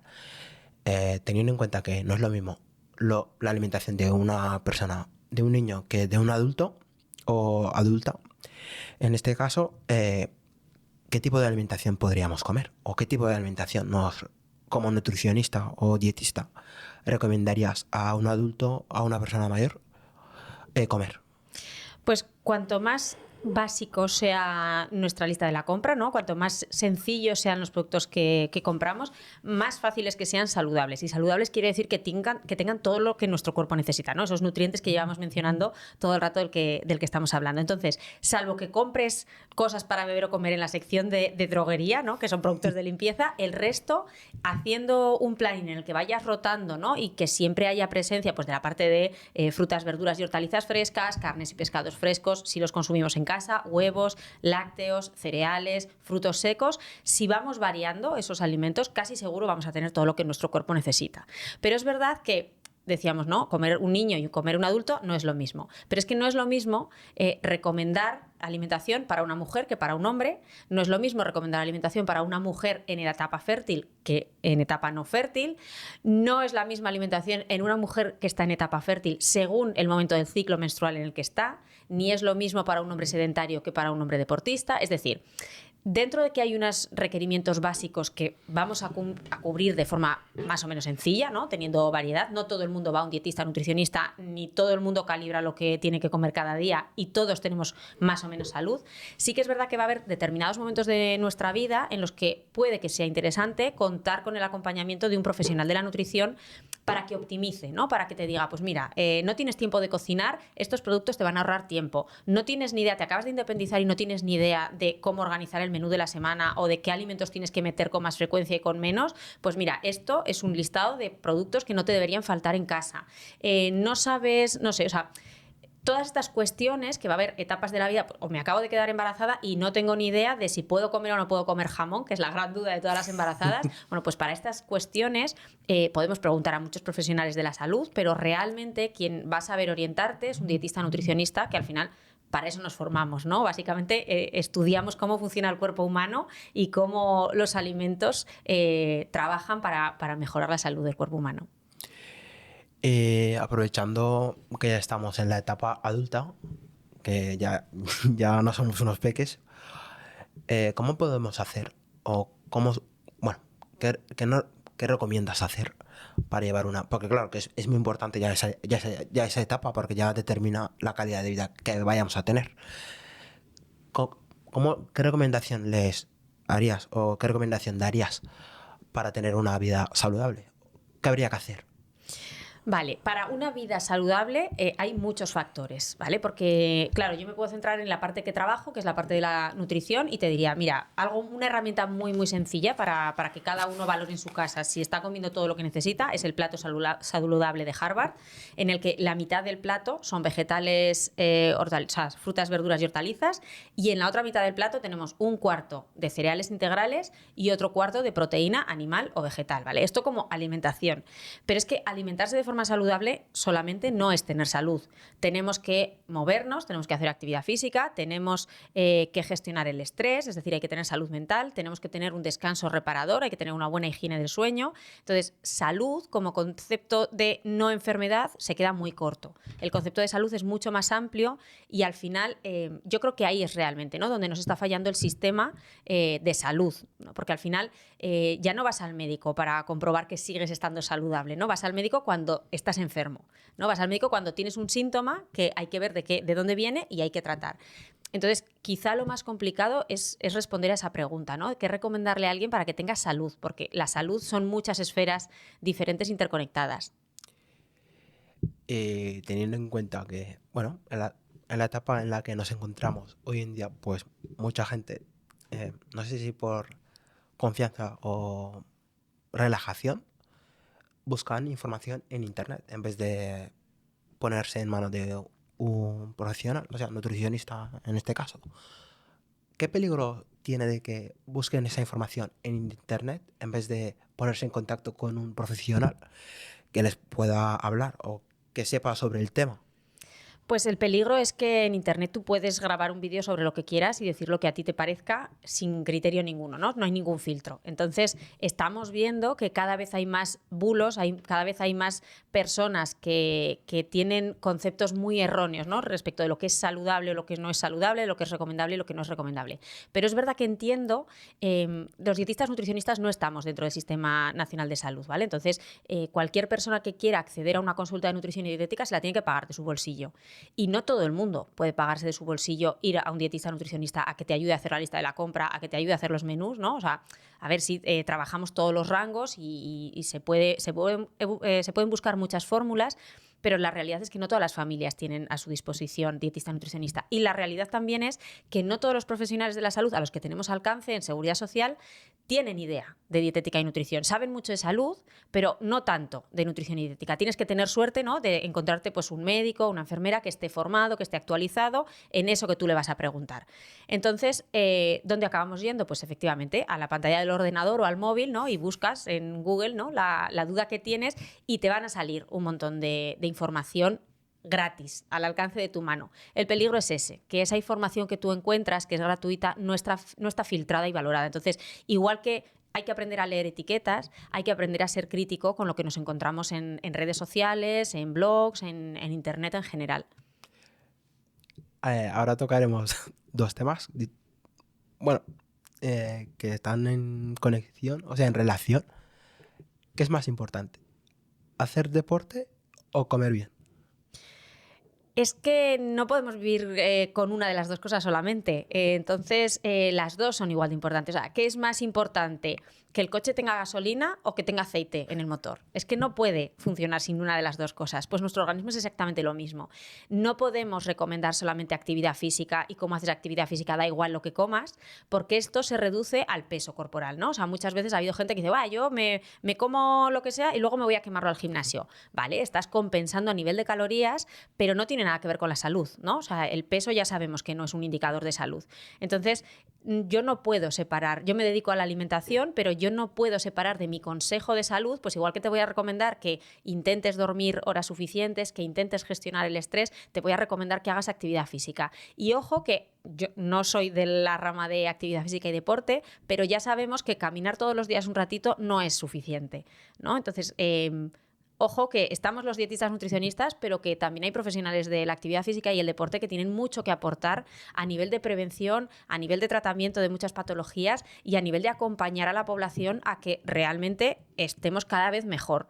Teniendo en cuenta que no es lo mismo la alimentación de una persona, de un niño, que de un adulto o adulta. En este caso, ¿qué tipo de alimentación podríamos comer? ¿O qué tipo de alimentación como nutricionista o dietista recomendarías a un adulto, a una persona mayor, comer? Pues cuanto más básico sea nuestra lista de la compra, ¿no? Cuanto más sencillos sean los productos que compramos, más fácil es que sean saludables. Y saludables quiere decir que tengan todo lo que nuestro cuerpo necesita, ¿no? Esos nutrientes que llevamos mencionando todo el rato del que estamos hablando. Entonces, salvo que compres cosas para beber o comer en la sección de droguería, ¿no? Que son productos de limpieza, el resto, haciendo un planning en el que vayas rotando, ¿no? Y que siempre haya presencia, pues, de la parte de frutas, verduras y hortalizas frescas, carnes y pescados frescos, si los consumimos en casa, huevos, lácteos, cereales, frutos secos. Si vamos variando esos alimentos, casi seguro vamos a tener todo lo que nuestro cuerpo necesita. Pero es verdad que decíamos, ¿no? Comer un niño y comer un adulto no es lo mismo. Pero es que no es lo mismo recomendar alimentación para una mujer que para un hombre. No es lo mismo recomendar alimentación para una mujer en la etapa fértil que en etapa no fértil. No es la misma alimentación en una mujer que está en etapa fértil según el momento del ciclo menstrual en el que está. Ni es lo mismo para un hombre sedentario que para un hombre deportista. Es decir, dentro de que hay unos requerimientos básicos que vamos a cubrir de forma más o menos sencilla, ¿no? Teniendo variedad, no todo el mundo va a un dietista, nutricionista, ni todo el mundo calibra lo que tiene que comer cada día y todos tenemos más o menos salud. Sí que es verdad que va a haber determinados momentos de nuestra vida en los que puede que sea interesante contar con el acompañamiento de un profesional de la nutrición para que optimice, ¿no? Para que te diga, pues mira, no tienes tiempo de cocinar, estos productos te van a ahorrar tiempo. No tienes ni idea, te acabas de independizar y no tienes ni idea de cómo organizar el menú de la semana o de qué alimentos tienes que meter con más frecuencia y con menos. Pues mira, esto es un listado de productos que no te deberían faltar en casa. No sabes, no sé, o sea, todas estas cuestiones que va a haber etapas de la vida, o me acabo de quedar embarazada y no tengo ni idea de si puedo comer o no puedo comer jamón, que es la gran duda de todas las embarazadas. Bueno, pues para estas cuestiones podemos preguntar a muchos profesionales de la salud, pero realmente quien va a saber orientarte es un dietista nutricionista que al final para eso nos formamos, ¿no? Básicamente estudiamos cómo funciona el cuerpo humano y cómo los alimentos trabajan para mejorar la salud del cuerpo humano. Aprovechando que ya estamos en la etapa adulta, que ya no somos unos peques, ¿cómo podemos hacer o bueno, qué recomiendas hacer para llevar una? Porque claro, que es muy importante ya esa etapa porque ya determina la calidad de vida que vayamos a tener. ¿Qué recomendación les harías o qué recomendación darías para tener una vida saludable? ¿Qué habría que hacer? Vale, para una vida saludable hay muchos factores, ¿vale? Porque, claro, yo me puedo centrar en la parte que trabajo, que es la parte de la nutrición, y te diría, mira, una herramienta muy, muy sencilla para que cada uno valore en su casa si está comiendo todo lo que necesita, es el plato saludable de Harvard, en el que la mitad del plato son vegetales, frutas, verduras y hortalizas, y en la otra mitad del plato tenemos un cuarto de cereales integrales y otro cuarto de proteína animal o vegetal, ¿vale? Esto como alimentación. Pero es que alimentarse de forma saludable solamente no es tener salud. Tenemos que movernos, tenemos que hacer actividad física, tenemos que gestionar el estrés, es decir, hay que tener salud mental, tenemos que tener un descanso reparador, hay que tener una buena higiene del sueño. Entonces, salud como concepto de no enfermedad se queda muy corto. El concepto de salud es mucho más amplio y al final yo creo que ahí es realmente, ¿no?, donde nos está fallando el sistema de salud, ¿no? Porque al final ya no vas al médico para comprobar que sigues estando saludable, ¿no? Vas al médico cuando estás enfermo, ¿no? Vas al médico cuando tienes un síntoma que hay que ver de dónde viene y hay que tratar. Entonces, quizá lo más complicado es responder a esa pregunta, ¿no? ¿Qué recomendarle a alguien para que tenga salud? Porque la salud son muchas esferas diferentes interconectadas. Teniendo en cuenta que, bueno, en la etapa en la que nos encontramos hoy en día, pues mucha gente, no sé si por confianza o relajación, buscan información en internet en vez de ponerse en manos de un profesional, o sea, nutricionista en este caso. ¿Qué peligro tiene de que busquen esa información en internet en vez de ponerse en contacto con un profesional que les pueda hablar o que sepa sobre el tema? Pues el peligro es que en internet tú puedes grabar un vídeo sobre lo que quieras y decir lo que a ti te parezca sin criterio ninguno, ¿no? No hay ningún filtro. Entonces, estamos viendo que cada vez hay más bulos, cada vez hay más personas que tienen conceptos muy erróneos, ¿no?, respecto de lo que es saludable o lo que no es saludable, lo que es recomendable y lo que no es recomendable. Pero es verdad que entiendo, los dietistas nutricionistas no estamos dentro del Sistema Nacional de Salud, ¿vale? Entonces, cualquier persona que quiera acceder a una consulta de nutrición y dietética se la tiene que pagar de su bolsillo. Y no todo el mundo puede pagarse de su bolsillo ir a un dietista nutricionista a que te ayude a hacer la lista de la compra, a que te ayude a hacer los menús, ¿no? O sea, a ver si trabajamos todos los rangos y se pueden buscar muchas fórmulas, pero la realidad es que no todas las familias tienen a su disposición dietista nutricionista. Y la realidad también es que no todos los profesionales de la salud a los que tenemos alcance en seguridad social tienen idea de dietética y nutrición. Saben mucho de salud, pero no tanto de nutrición y dietética. Tienes que tener suerte, ¿no?, de encontrarte pues, un médico, una enfermera que esté formado, que esté actualizado en eso que tú le vas a preguntar. Entonces, ¿dónde acabamos yendo? Pues efectivamente a la pantalla del ordenador o al móvil, ¿no?, y buscas en Google, ¿no?, la duda que tienes y te van a salir un montón de información gratis, al alcance de tu mano. El peligro es ese, que esa información que tú encuentras, que es gratuita, no está filtrada y valorada. Entonces, igual que hay que aprender a leer etiquetas, hay que aprender a ser crítico con lo que nos encontramos en redes sociales, en blogs, en internet en general. Ahora tocaremos dos temas, bueno, que están en conexión, o sea, en relación. ¿Qué es más importante? ¿Hacer deporte o comer bien? Es que no podemos vivir con una de las dos cosas solamente. Entonces, las dos son igual de importantes. O sea, ¿qué es más importante? ¿Que el coche tenga gasolina o que tenga aceite en el motor? Es que no puede funcionar sin una de las dos cosas. Pues nuestro organismo es exactamente lo mismo. No podemos recomendar solamente actividad física y cómo haces actividad física da igual lo que comas, porque esto se reduce al peso corporal, ¿no? O sea, muchas veces ha habido gente que dice, yo me como lo que sea y luego me voy a quemarlo al gimnasio. Vale, estás compensando a nivel de calorías, pero no tiene nada que ver con la salud, ¿no? O sea, el peso ya sabemos que no es un indicador de salud. Entonces, yo no puedo separar, yo me dedico a la alimentación, pero yo no puedo separar de mi consejo de salud, pues igual que te voy a recomendar que intentes dormir horas suficientes, que intentes gestionar el estrés, te voy a recomendar que hagas actividad física. Y ojo que yo no soy de la rama de actividad física y deporte, pero ya sabemos que caminar todos los días un ratito no es suficiente, ¿no? Entonces, ojo que estamos los dietistas nutricionistas, pero que también hay profesionales de la actividad física y el deporte que tienen mucho que aportar a nivel de prevención, a nivel de tratamiento de muchas patologías y a nivel de acompañar a la población a que realmente estemos cada vez mejor.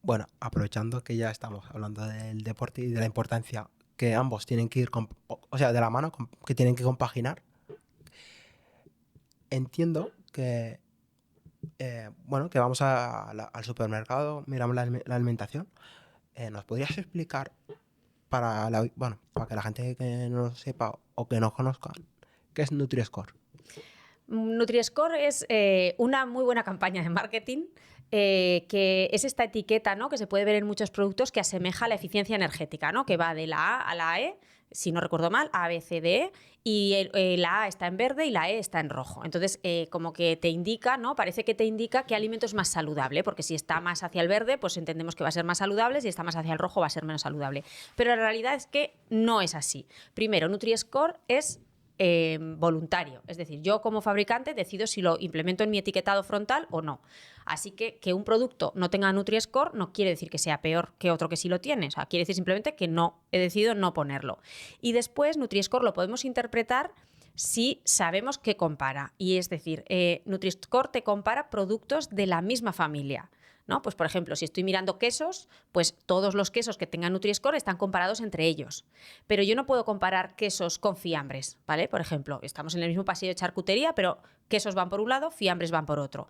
Bueno, aprovechando que ya estamos hablando del deporte y de la importancia que ambos tienen que ir, o sea, de la mano, que tienen que compaginar, entiendo que bueno, que vamos al supermercado, miramos la alimentación. ¿Nos podrías explicar para que la gente que no lo sepa o que no conozca, qué es Nutri-Score? Nutri-Score es una muy buena campaña de marketing, que es esta etiqueta, ¿no?, que se puede ver en muchos productos que asemeja la eficiencia energética, ¿no?, que va de la A a la E, si no recuerdo mal, A, B, C, D, E, y la A está en verde y la E está en rojo. Entonces, como que te indica, ¿no?, parece que te indica qué alimento es más saludable, porque si está más hacia el verde, pues entendemos que va a ser más saludable, si está más hacia el rojo va a ser menos saludable. Pero la realidad es que no es así. Primero, Nutri-Score es voluntario. Es decir, yo como fabricante decido si lo implemento en mi etiquetado frontal o no. Así que un producto no tenga Nutri-Score no quiere decir que sea peor que otro que sí lo tiene. O sea, quiere decir simplemente que no he decidido no ponerlo. Y después Nutri-Score lo podemos interpretar si sabemos qué compara. Y es decir, Nutri-Score te compara productos de la misma familia, ¿no? Pues por ejemplo, si estoy mirando quesos, pues todos los quesos que tengan Nutri-Score están comparados entre ellos. Pero yo no puedo comparar quesos con fiambres, ¿vale? Por ejemplo, estamos en el mismo pasillo de charcutería, pero quesos van por un lado, fiambres van por otro.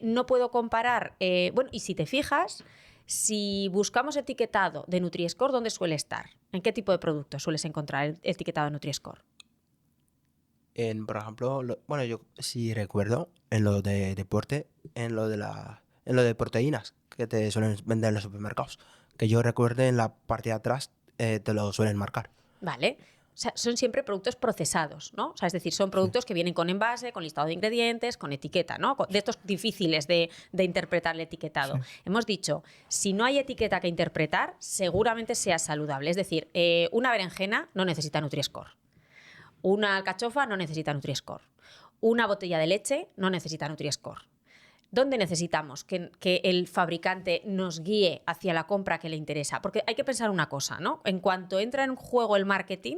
No puedo comparar, bueno, y si te fijas, si buscamos etiquetado de Nutri-Score, ¿dónde suele estar? ¿En qué tipo de productos sueles encontrar el etiquetado de Nutri-Score? Por ejemplo, bueno, yo sí recuerdo en lo de deporte, en lo de proteínas que te suelen vender en los supermercados, que yo recuerde en la parte de atrás te lo suelen marcar. Vale. O sea, son siempre productos procesados, ¿no? O sea, es decir, son productos que vienen con envase, con listado de ingredientes, con etiqueta, ¿no? De estos difíciles de interpretar el etiquetado. Sí. Hemos dicho, si no hay etiqueta que interpretar, seguramente sea saludable. Es decir, una berenjena no necesita Nutri-Score. Una alcachofa no necesita Nutri-Score. Una botella de leche no necesita Nutri-Score. ¿Dónde necesitamos que el fabricante nos guíe hacia la compra que le interesa? Porque hay que pensar una cosa, ¿no? En cuanto entra en juego el marketing,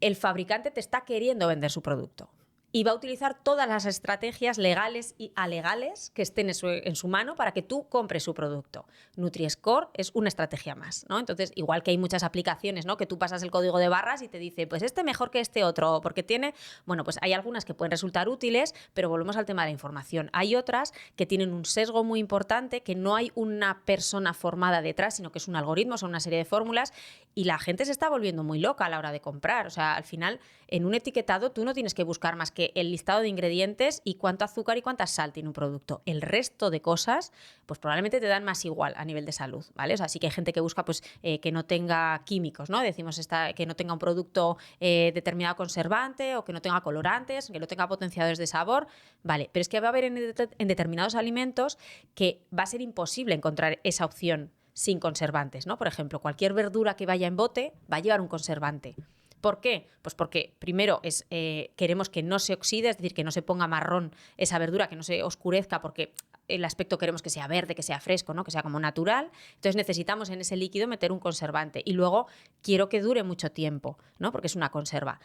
el fabricante te está queriendo vender su producto. y va a utilizar todas las estrategias legales y alegales que estén en su mano para que tú compres su producto. Nutri-Score es una estrategia más, ¿no? Entonces, igual que hay muchas aplicaciones, ¿no?, que tú pasas el código de barras y te dice, pues este mejor que este otro, porque tiene... Bueno, pues hay algunas que pueden resultar útiles, pero volvemos al tema de la información. Hay otras que tienen un sesgo muy importante, que no hay una persona formada detrás, sino que es un algoritmo, son una serie de fórmulas, y la gente se está volviendo muy loca a la hora de comprar. O sea, al final, en un etiquetado tú no tienes que buscar más que el listado de ingredientes y cuánto azúcar y cuánta sal tiene un producto. El resto de cosas, pues probablemente te dan más igual a nivel de salud, ¿vale? O sea, sí que hay gente que busca pues, que no tenga químicos, ¿no? Decimos que no tenga un producto determinado conservante o que no tenga colorantes, que no tenga potenciadores de sabor, vale. Pero es que va a haber en determinados alimentos que va a ser imposible encontrar esa opción sin conservantes, ¿no? Por ejemplo, cualquier verdura que vaya en bote va a llevar un conservante. ¿Por qué? Pues porque primero queremos que no se oxide, es decir, que no se ponga marrón esa verdura, que no se oscurezca, porque el aspecto queremos que sea verde, que sea fresco, ¿no?, que sea como natural. Entonces necesitamos en ese líquido meter un conservante. Y luego quiero que dure mucho tiempo, ¿no?, porque es una conserva.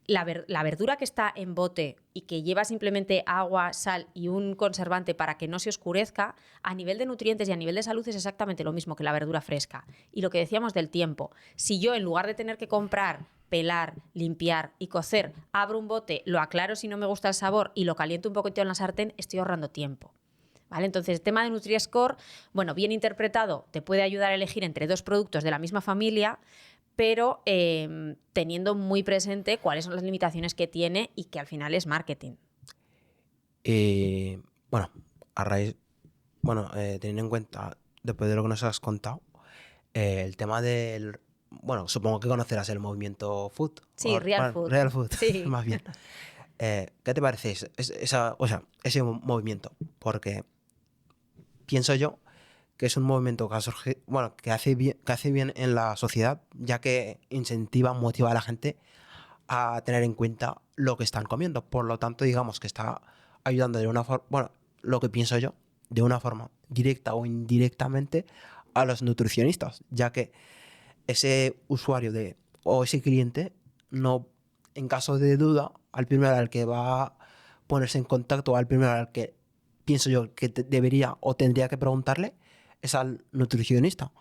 La verdura que está en bote y que lleva simplemente agua, sal y un conservante para que no se oscurezca, a nivel de nutrientes y a nivel de salud es exactamente lo mismo que la verdura fresca. Y lo que decíamos del tiempo, si yo en lugar de tener que comprar, pelar, limpiar y cocer, abro un bote, lo aclaro si no me gusta el sabor y lo caliento un poquito en la sartén, estoy ahorrando tiempo. ¿Vale? Entonces, el tema de Nutri-Score, bueno, bien interpretado, te puede ayudar a elegir entre dos productos de la misma familia, pero teniendo muy presente cuáles son las limitaciones que tiene y que al final es marketing. Bueno, a raíz, teniendo en cuenta, después de lo que nos has contado, el tema del... Bueno, supongo que conocerás el movimiento Food. Sí, Real Food. Real Food, Sí. más bien. ¿Qué te parece ese movimiento? Porque pienso yo que es un movimiento que hace bien en la sociedad, ya que incentiva, motiva a la gente a tener en cuenta lo que están comiendo. Por lo tanto, digamos que está ayudando de una forma, bueno, lo que pienso yo, de una forma directa o indirectamente a los nutricionistas, ya que ese usuario o ese cliente no, en caso de duda, al primero al que va a ponerse en contacto, al primero al que pienso yo que debería o tendría que preguntarle, es al nutricionista.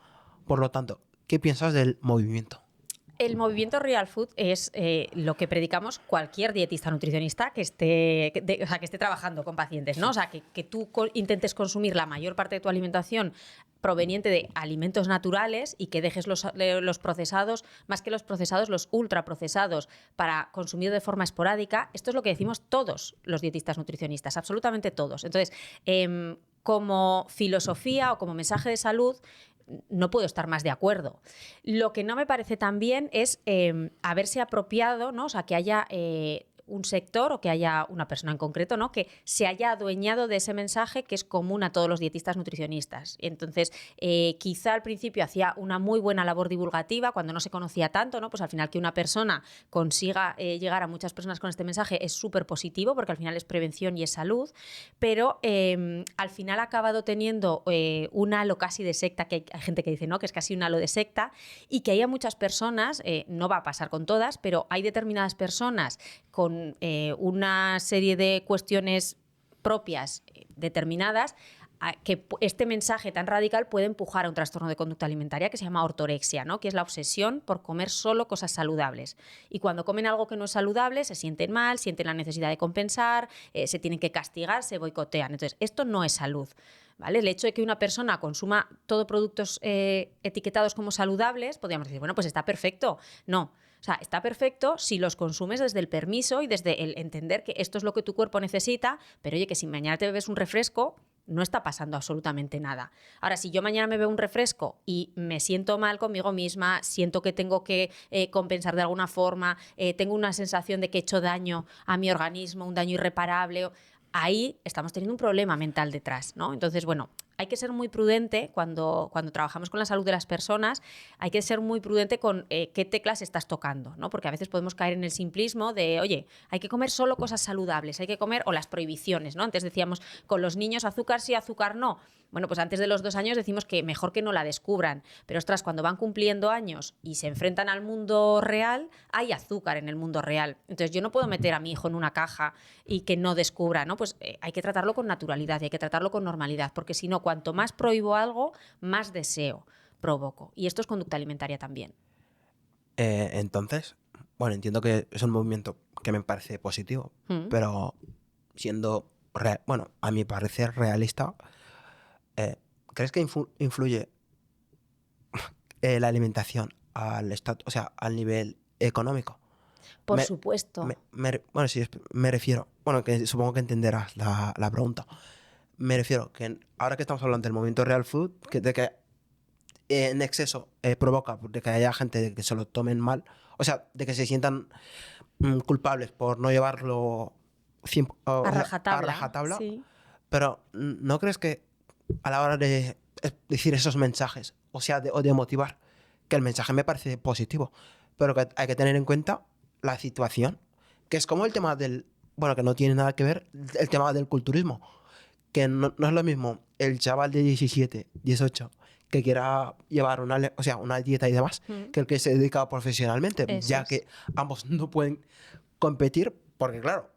Por lo tanto, ¿qué piensas del movimiento? El movimiento Real Food es lo que predicamos cualquier dietista nutricionista que esté trabajando con pacientes, ¿no? O sea, que tú intentes consumir la mayor parte de tu alimentación proveniente de alimentos naturales y que dejes los procesados, más que los procesados, los ultraprocesados, para consumir de forma esporádica. Esto es lo que decimos todos los dietistas nutricionistas, absolutamente todos. Entonces, como filosofía o como mensaje de salud, no puedo estar más de acuerdo. Lo que no me parece tan bien es haberse apropiado, ¿no? O sea, que haya un sector o que haya una persona en concreto, ¿no?, que se haya adueñado de ese mensaje que es común a todos los dietistas nutricionistas. Entonces, quizá al principio hacía una muy buena labor divulgativa cuando no se conocía tanto, ¿no? Pues al final que una persona consiga llegar a muchas personas con este mensaje es súper positivo, porque al final es prevención y es salud, pero al final ha acabado teniendo un halo casi de secta, que hay gente que dice, ¿no?, que es casi un halo de secta, y que haya muchas personas, no va a pasar con todas, pero hay determinadas personas con una serie de cuestiones propias determinadas, que este mensaje tan radical puede empujar a un trastorno de conducta alimentaria que se llama ortorexia, ¿no?, que es la obsesión por comer solo cosas saludables. Y cuando comen algo que no es saludable, se sienten mal, sienten la necesidad de compensar, se tienen que castigar, se boicotean. Entonces, esto no es salud, ¿vale? El hecho de que una persona consuma todo productos etiquetados como saludables, podríamos decir, bueno, pues está perfecto. No. O sea, está perfecto si los consumes desde el permiso y desde el entender que esto es lo que tu cuerpo necesita, pero oye, que si mañana te bebes un refresco, no está pasando absolutamente nada. Ahora, si yo mañana me bebo un refresco y me siento mal conmigo misma, siento que tengo que compensar de alguna forma, tengo una sensación de que he hecho daño a mi organismo, un daño irreparable, ahí estamos teniendo un problema mental detrás, ¿no? Entonces, bueno, hay que ser muy prudente cuando trabajamos con la salud de las personas, hay que ser muy prudente con qué teclas estás tocando, ¿no? Porque a veces podemos caer en el simplismo de, oye, hay que comer solo cosas saludables, hay que comer, o las prohibiciones, ¿no? Antes decíamos, con los niños azúcar sí, azúcar no. Bueno, pues antes de los 2 años decimos que mejor que no la descubran, pero ostras, cuando van cumpliendo años y se enfrentan al mundo real, hay azúcar en el mundo real. Entonces yo no puedo meter a mi hijo en una caja y que no descubra, ¿no? Pues hay que tratarlo con naturalidad y hay que tratarlo con normalidad, porque si no, cuanto más prohíbo algo, más deseo provoco. Y esto es conducta alimentaria también. Entonces, bueno, entiendo que es un movimiento que me parece positivo, pero siendo, bueno, a mi parecer realista, ¿crees que influye la alimentación al o sea, al nivel económico? Por supuesto. Bueno, sí, me refiero, bueno, que supongo que entenderás la pregunta. Me refiero que ahora que estamos hablando del movimiento real food, de que en exceso provoca de que haya gente de que se lo tomen mal, o sea, de que se sientan culpables por no llevarlo A o sea, a rajatabla. rajatabla, Sí. pero ¿no crees que a la hora de decir esos mensajes, o sea, o de motivar, que el mensaje me parece positivo, pero que hay que tener en cuenta la situación, que es como el tema del, bueno, que no tiene nada que ver, el tema del culturismo, que no es lo mismo el chaval de 17, 18 que quiera llevar o sea, una dieta y demás, que el que se dedica profesionalmente, Eso ya es. que ambos no pueden competir, porque claro,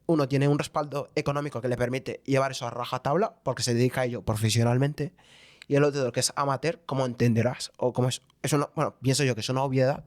uno tiene un respaldo económico que le permite llevar eso a rajatabla, porque se dedica a ello profesionalmente, y el otro que es amateur, como entenderás, o como es una, bueno, pienso yo que es una obviedad,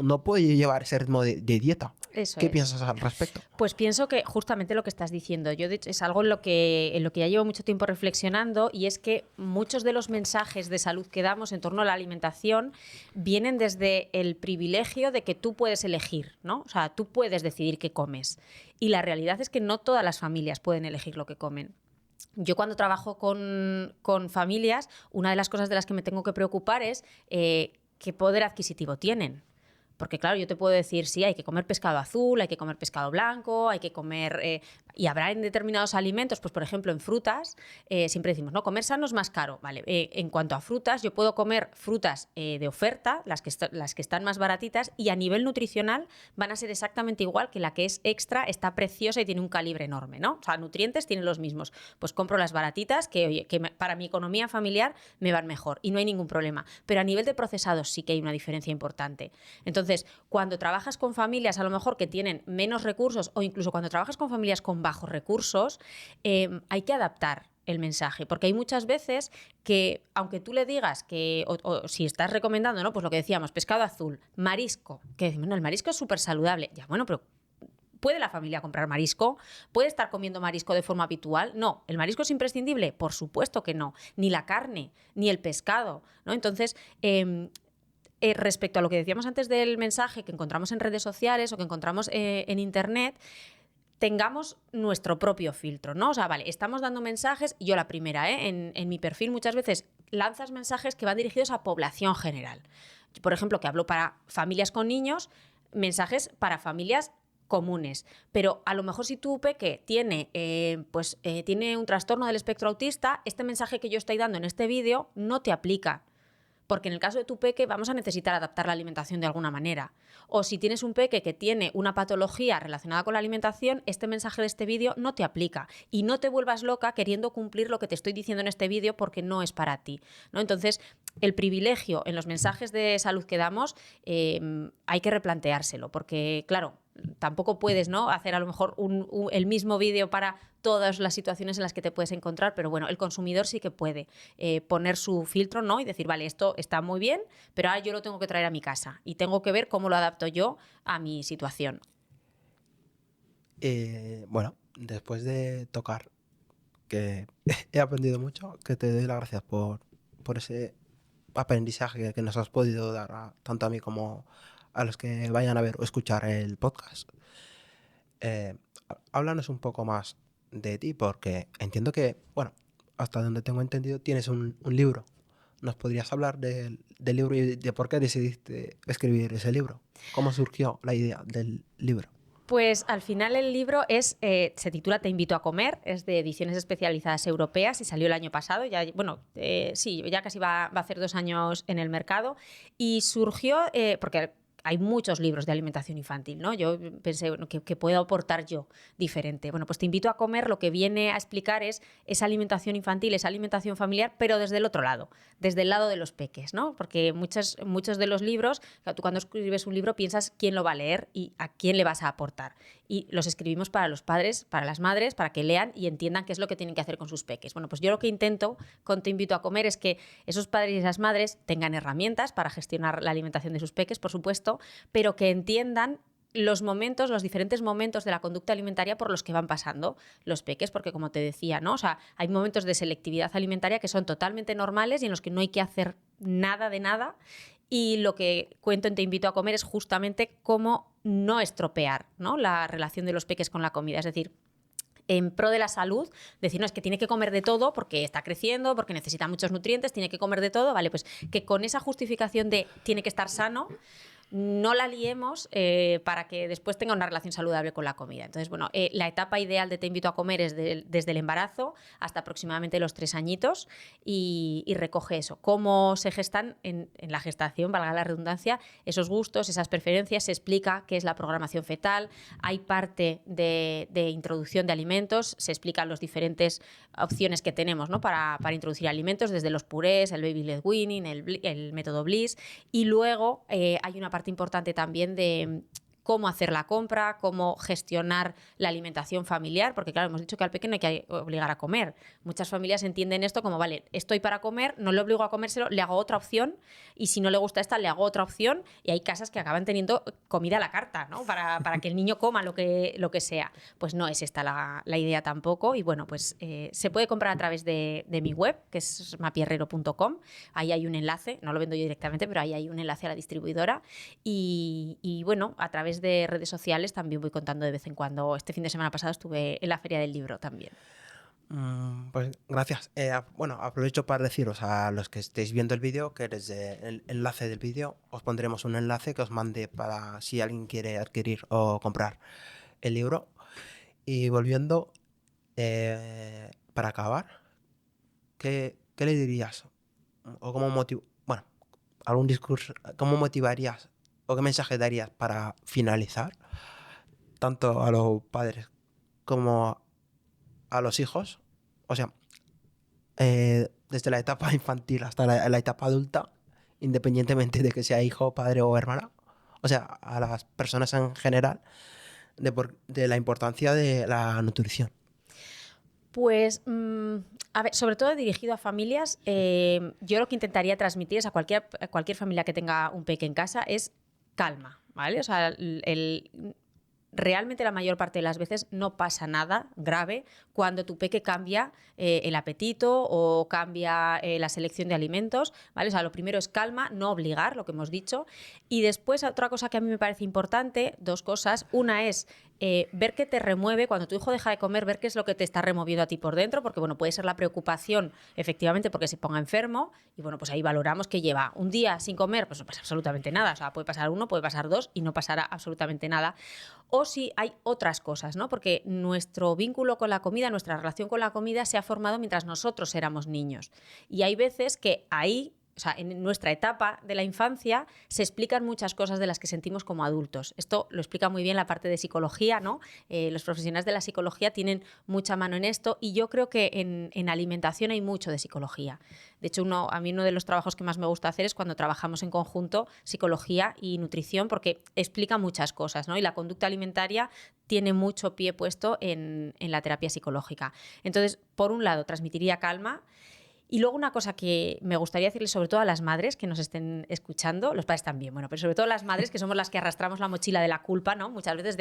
no puede llevar ese ritmo de dieta. Eso ¿Qué es. piensas al respecto? Pues pienso que justamente lo que estás diciendo, yo de hecho es algo en lo que ya llevo mucho tiempo reflexionando, y es que muchos de los mensajes de salud que damos en torno a la alimentación vienen desde el privilegio de que tú puedes elegir, ¿no? O sea, tú puedes decidir qué comes. Y la realidad es que no todas las familias pueden elegir lo que comen. Yo cuando trabajo con familias, una de las cosas de las que me tengo que preocupar es qué poder adquisitivo tienen. Porque claro, yo te puedo decir, sí, hay que comer pescado azul, hay que comer pescado blanco, hay que comer... y habrá en determinados alimentos, pues por ejemplo en frutas, siempre decimos, no, comer sano es más caro. Vale, en cuanto a frutas, yo puedo comer frutas de oferta, las que están más baratitas, y a nivel nutricional van a ser exactamente igual que la que es extra, está preciosa y tiene un calibre enorme, ¿no? O sea, nutrientes tienen los mismos. Pues compro las baratitas que, oye, para mi economía familiar me van mejor y no hay ningún problema. Pero a nivel de procesados sí que hay una diferencia importante. Entonces, cuando trabajas con familias a lo mejor que tienen menos recursos, o incluso cuando trabajas con familias con bajos recursos, hay que adaptar el mensaje, porque hay muchas veces que, aunque tú le digas que, o si estás recomendando, ¿no? Pues lo que decíamos, pescado azul, marisco, que decimos, no, el marisco es súper saludable. Ya, bueno, pero ¿puede la familia comprar marisco? ¿Puede estar comiendo marisco de forma habitual? No. ¿El marisco es imprescindible? Por supuesto que no. Ni la carne, ni el pescado, ¿no? Entonces, respecto a lo que decíamos antes del mensaje que encontramos en redes sociales o que encontramos en internet, tengamos nuestro propio filtro, ¿no? O sea, vale, estamos dando mensajes, yo la primera, en mi perfil muchas veces lanzas mensajes que van dirigidos a población general. Por ejemplo, que hablo para familias con niños, mensajes para familias comunes, pero a lo mejor si tu peque tiene un trastorno del espectro autista, este mensaje que yo estoy dando en este vídeo no te aplica. Porque en el caso de tu peque vamos a necesitar adaptar la alimentación de alguna manera. O si tienes un peque que tiene una patología relacionada con la alimentación, este mensaje de este vídeo no te aplica. Y no te vuelvas loca queriendo cumplir lo que te estoy diciendo en este vídeo porque no es para ti, ¿no? Entonces, el privilegio en los mensajes de salud que damos hay que replanteárselo. Porque, claro, tampoco puedes, ¿no?, hacer a lo mejor el mismo vídeo para todas las situaciones en las que te puedes encontrar, pero bueno, el consumidor sí que puede poner su filtro, ¿no?, y decir, vale, esto está muy bien, pero ahora yo lo tengo que traer a mi casa y tengo que ver cómo lo adapto yo a mi situación. Bueno, después de tocar, que he aprendido mucho, que te doy las gracias por ese aprendizaje que nos has podido dar tanto a mí como a los que vayan a ver o escuchar el podcast. Háblanos un poco más de ti, porque entiendo que, bueno, hasta donde tengo entendido, tienes un libro. ¿Nos podrías hablar del libro y de por qué decidiste escribir ese libro? ¿Cómo surgió la idea del libro? Pues al final el libro se titula Te invito a comer, es de Ediciones Especializadas Europeas y salió el año pasado, sí, ya casi va a hacer 2 años en el mercado y surgió porque hay muchos libros de alimentación infantil, ¿no? Yo pensé, bueno, ¿qué puedo aportar yo diferente? Bueno, pues Te invito a comer lo que viene a explicar es esa alimentación infantil, esa alimentación familiar, pero desde el otro lado, desde el lado de los peques, ¿no? Porque muchos de los libros, tú cuando escribes un libro piensas quién lo va a leer y a quién le vas a aportar. Y los escribimos para los padres, para las madres, para que lean y entiendan qué es lo que tienen que hacer con sus peques. Bueno, pues yo lo que intento con Te invito a comer es que esos padres y esas madres tengan herramientas para gestionar la alimentación de sus peques, por supuesto, pero que entiendan los diferentes momentos de la conducta alimentaria por los que van pasando los peques, porque como te decía, ¿no? O sea, hay momentos de selectividad alimentaria que son totalmente normales y en los que no hay que hacer nada de nada. Y lo que cuento en Te invito a comer es justamente cómo no estropear, ¿no?, la relación de los peques con la comida. Es decir, en pro de la salud, decir, no, es que tiene que comer de todo porque está creciendo, porque necesita muchos nutrientes, tiene que comer de todo, vale, pues que con esa justificación de tiene que estar sano, no la liemos para que después tenga una relación saludable con la comida. Entonces, bueno, la etapa ideal de Te invito a comer es desde el embarazo hasta aproximadamente los 3 añitos y recoge eso, cómo se gestan en la gestación, valga la redundancia, esos gustos, esas preferencias, se explica qué es la programación fetal, hay parte de introducción de alimentos, se explican las diferentes opciones que tenemos, ¿no?, para introducir alimentos, desde los purés, el baby led weaning, el método Bliss, y luego hay una parte importante también de cómo hacer la compra, cómo gestionar la alimentación familiar, porque claro, hemos dicho que al pequeño hay que obligar a comer. Muchas familias entienden esto como, vale, estoy para comer, no le obligo a comérselo, le hago otra opción y si no le gusta esta, le hago otra opción y hay casas que acaban teniendo comida a la carta, ¿no?, para que el niño coma lo que sea. Pues no es esta la idea tampoco y bueno, pues se puede comprar a través de mi web, que es mapierrero.com. Ahí hay un enlace, no lo vendo yo directamente, pero ahí hay un enlace a la distribuidora y bueno, a través de redes sociales también voy contando de vez en cuando. Este fin de semana pasado estuve en la Feria del Libro también. Pues gracias. Bueno, aprovecho para deciros a los que estéis viendo el vídeo que desde el enlace del vídeo os pondremos un enlace que os mande para si alguien quiere adquirir o comprar el libro. Y volviendo, para acabar, ¿qué le dirías? O bueno, algún discurso, ¿cómo motivarías o qué mensaje darías para finalizar tanto a los padres como a los hijos? O sea, desde la etapa infantil hasta la etapa adulta, independientemente de que sea hijo, padre o hermana. O sea, a las personas en general, de la importancia de la nutrición. Pues, a ver, sobre todo dirigido a familias, yo lo que intentaría transmitir es a cualquier familia que tenga un peque en casa es calma, ¿vale? O sea, realmente la mayor parte de las veces no pasa nada grave cuando tu peque cambia el apetito o cambia la selección de alimentos, ¿vale? O sea, lo primero es calma, no obligar, lo que hemos dicho. Y después, otra cosa que a mí me parece importante, 2 cosas. Una es ver qué te remueve, cuando tu hijo deja de comer, ver qué es lo que te está removiendo a ti por dentro, porque bueno, puede ser la preocupación, efectivamente, porque se ponga enfermo, y bueno, pues ahí valoramos que lleva un día sin comer, pues no pasa absolutamente nada. O sea, puede pasar 1, puede pasar 2 y no pasará absolutamente nada. O si hay otras cosas, ¿no? Porque nuestro vínculo con la comida, nuestra relación con la comida se ha formado mientras nosotros éramos niños. Y hay veces que ahí, o sea, en nuestra etapa de la infancia se explican muchas cosas de las que sentimos como adultos. Esto lo explica muy bien la parte de psicología, ¿no? Los profesionales de la psicología tienen mucha mano en esto y yo creo que en alimentación hay mucho de psicología. De hecho, a mí uno de los trabajos que más me gusta hacer es cuando trabajamos en conjunto psicología y nutrición, porque explica muchas cosas, ¿no? Y la conducta alimentaria tiene mucho pie puesto en la terapia psicológica. Entonces, por un lado, transmitiría calma. Y luego una cosa que me gustaría decirles sobre todo a las madres que nos estén escuchando, los padres también, bueno, pero sobre todo las madres que somos las que arrastramos la mochila de la culpa, ¿no? Muchas veces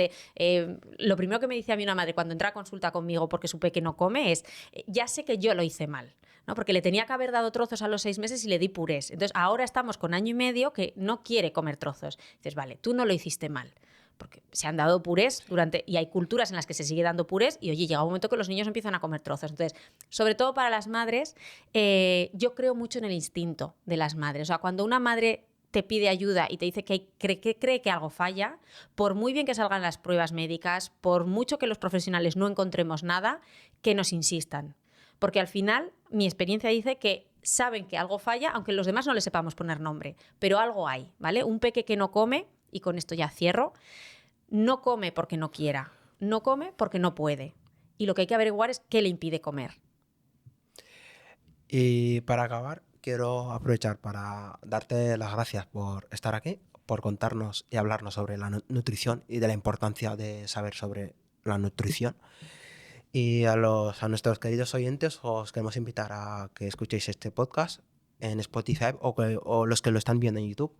lo primero que me dice a mí una madre cuando entra a consulta conmigo porque su peque no come es, ya sé que yo lo hice mal, ¿no? Porque le tenía que haber dado trozos a los 6 meses y le di purés. Entonces ahora estamos con 1 año y medio que no quiere comer trozos. Dices, vale, tú no lo hiciste mal. Porque se han dado purés y hay culturas en las que se sigue dando purés y oye, llega un momento que los niños empiezan a comer trozos. Entonces, sobre todo para las madres, yo creo mucho en el instinto de las madres. O sea, cuando una madre te pide ayuda y te dice que cree que algo falla, por muy bien que salgan las pruebas médicas, por mucho que los profesionales no encontremos nada, que nos insistan. Porque al final, mi experiencia dice que saben que algo falla, aunque los demás no le sepamos poner nombre, pero algo hay, ¿vale? Un peque que no come, y con esto ya cierro, no come porque no quiera, no come porque no puede. Y lo que hay que averiguar es qué le impide comer. Y para acabar, quiero aprovechar para darte las gracias por estar aquí, por contarnos y hablarnos sobre la nutrición y de la importancia de saber sobre la nutrición. Y a nuestros queridos oyentes os queremos invitar a que escuchéis este podcast en Spotify o los que lo están viendo en YouTube.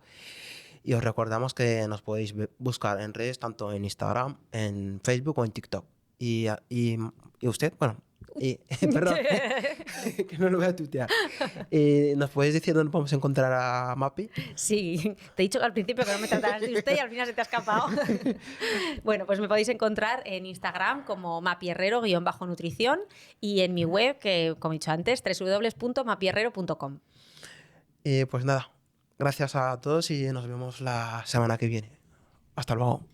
Y os recordamos que nos podéis buscar en redes, tanto en Instagram, en Facebook o en TikTok. Y usted, bueno, perdón, que no lo voy a tutear. ¿Nos podéis decir dónde podemos encontrar a Mapi? Sí, te he dicho al principio que no me tratarás de usted y al final se te ha escapado. Bueno, pues me podéis encontrar en Instagram como mapierrero_nutrición y en mi web, que como he dicho antes, www.mapierrero.com. Pues nada, gracias a todos y nos vemos la semana que viene. Hasta luego.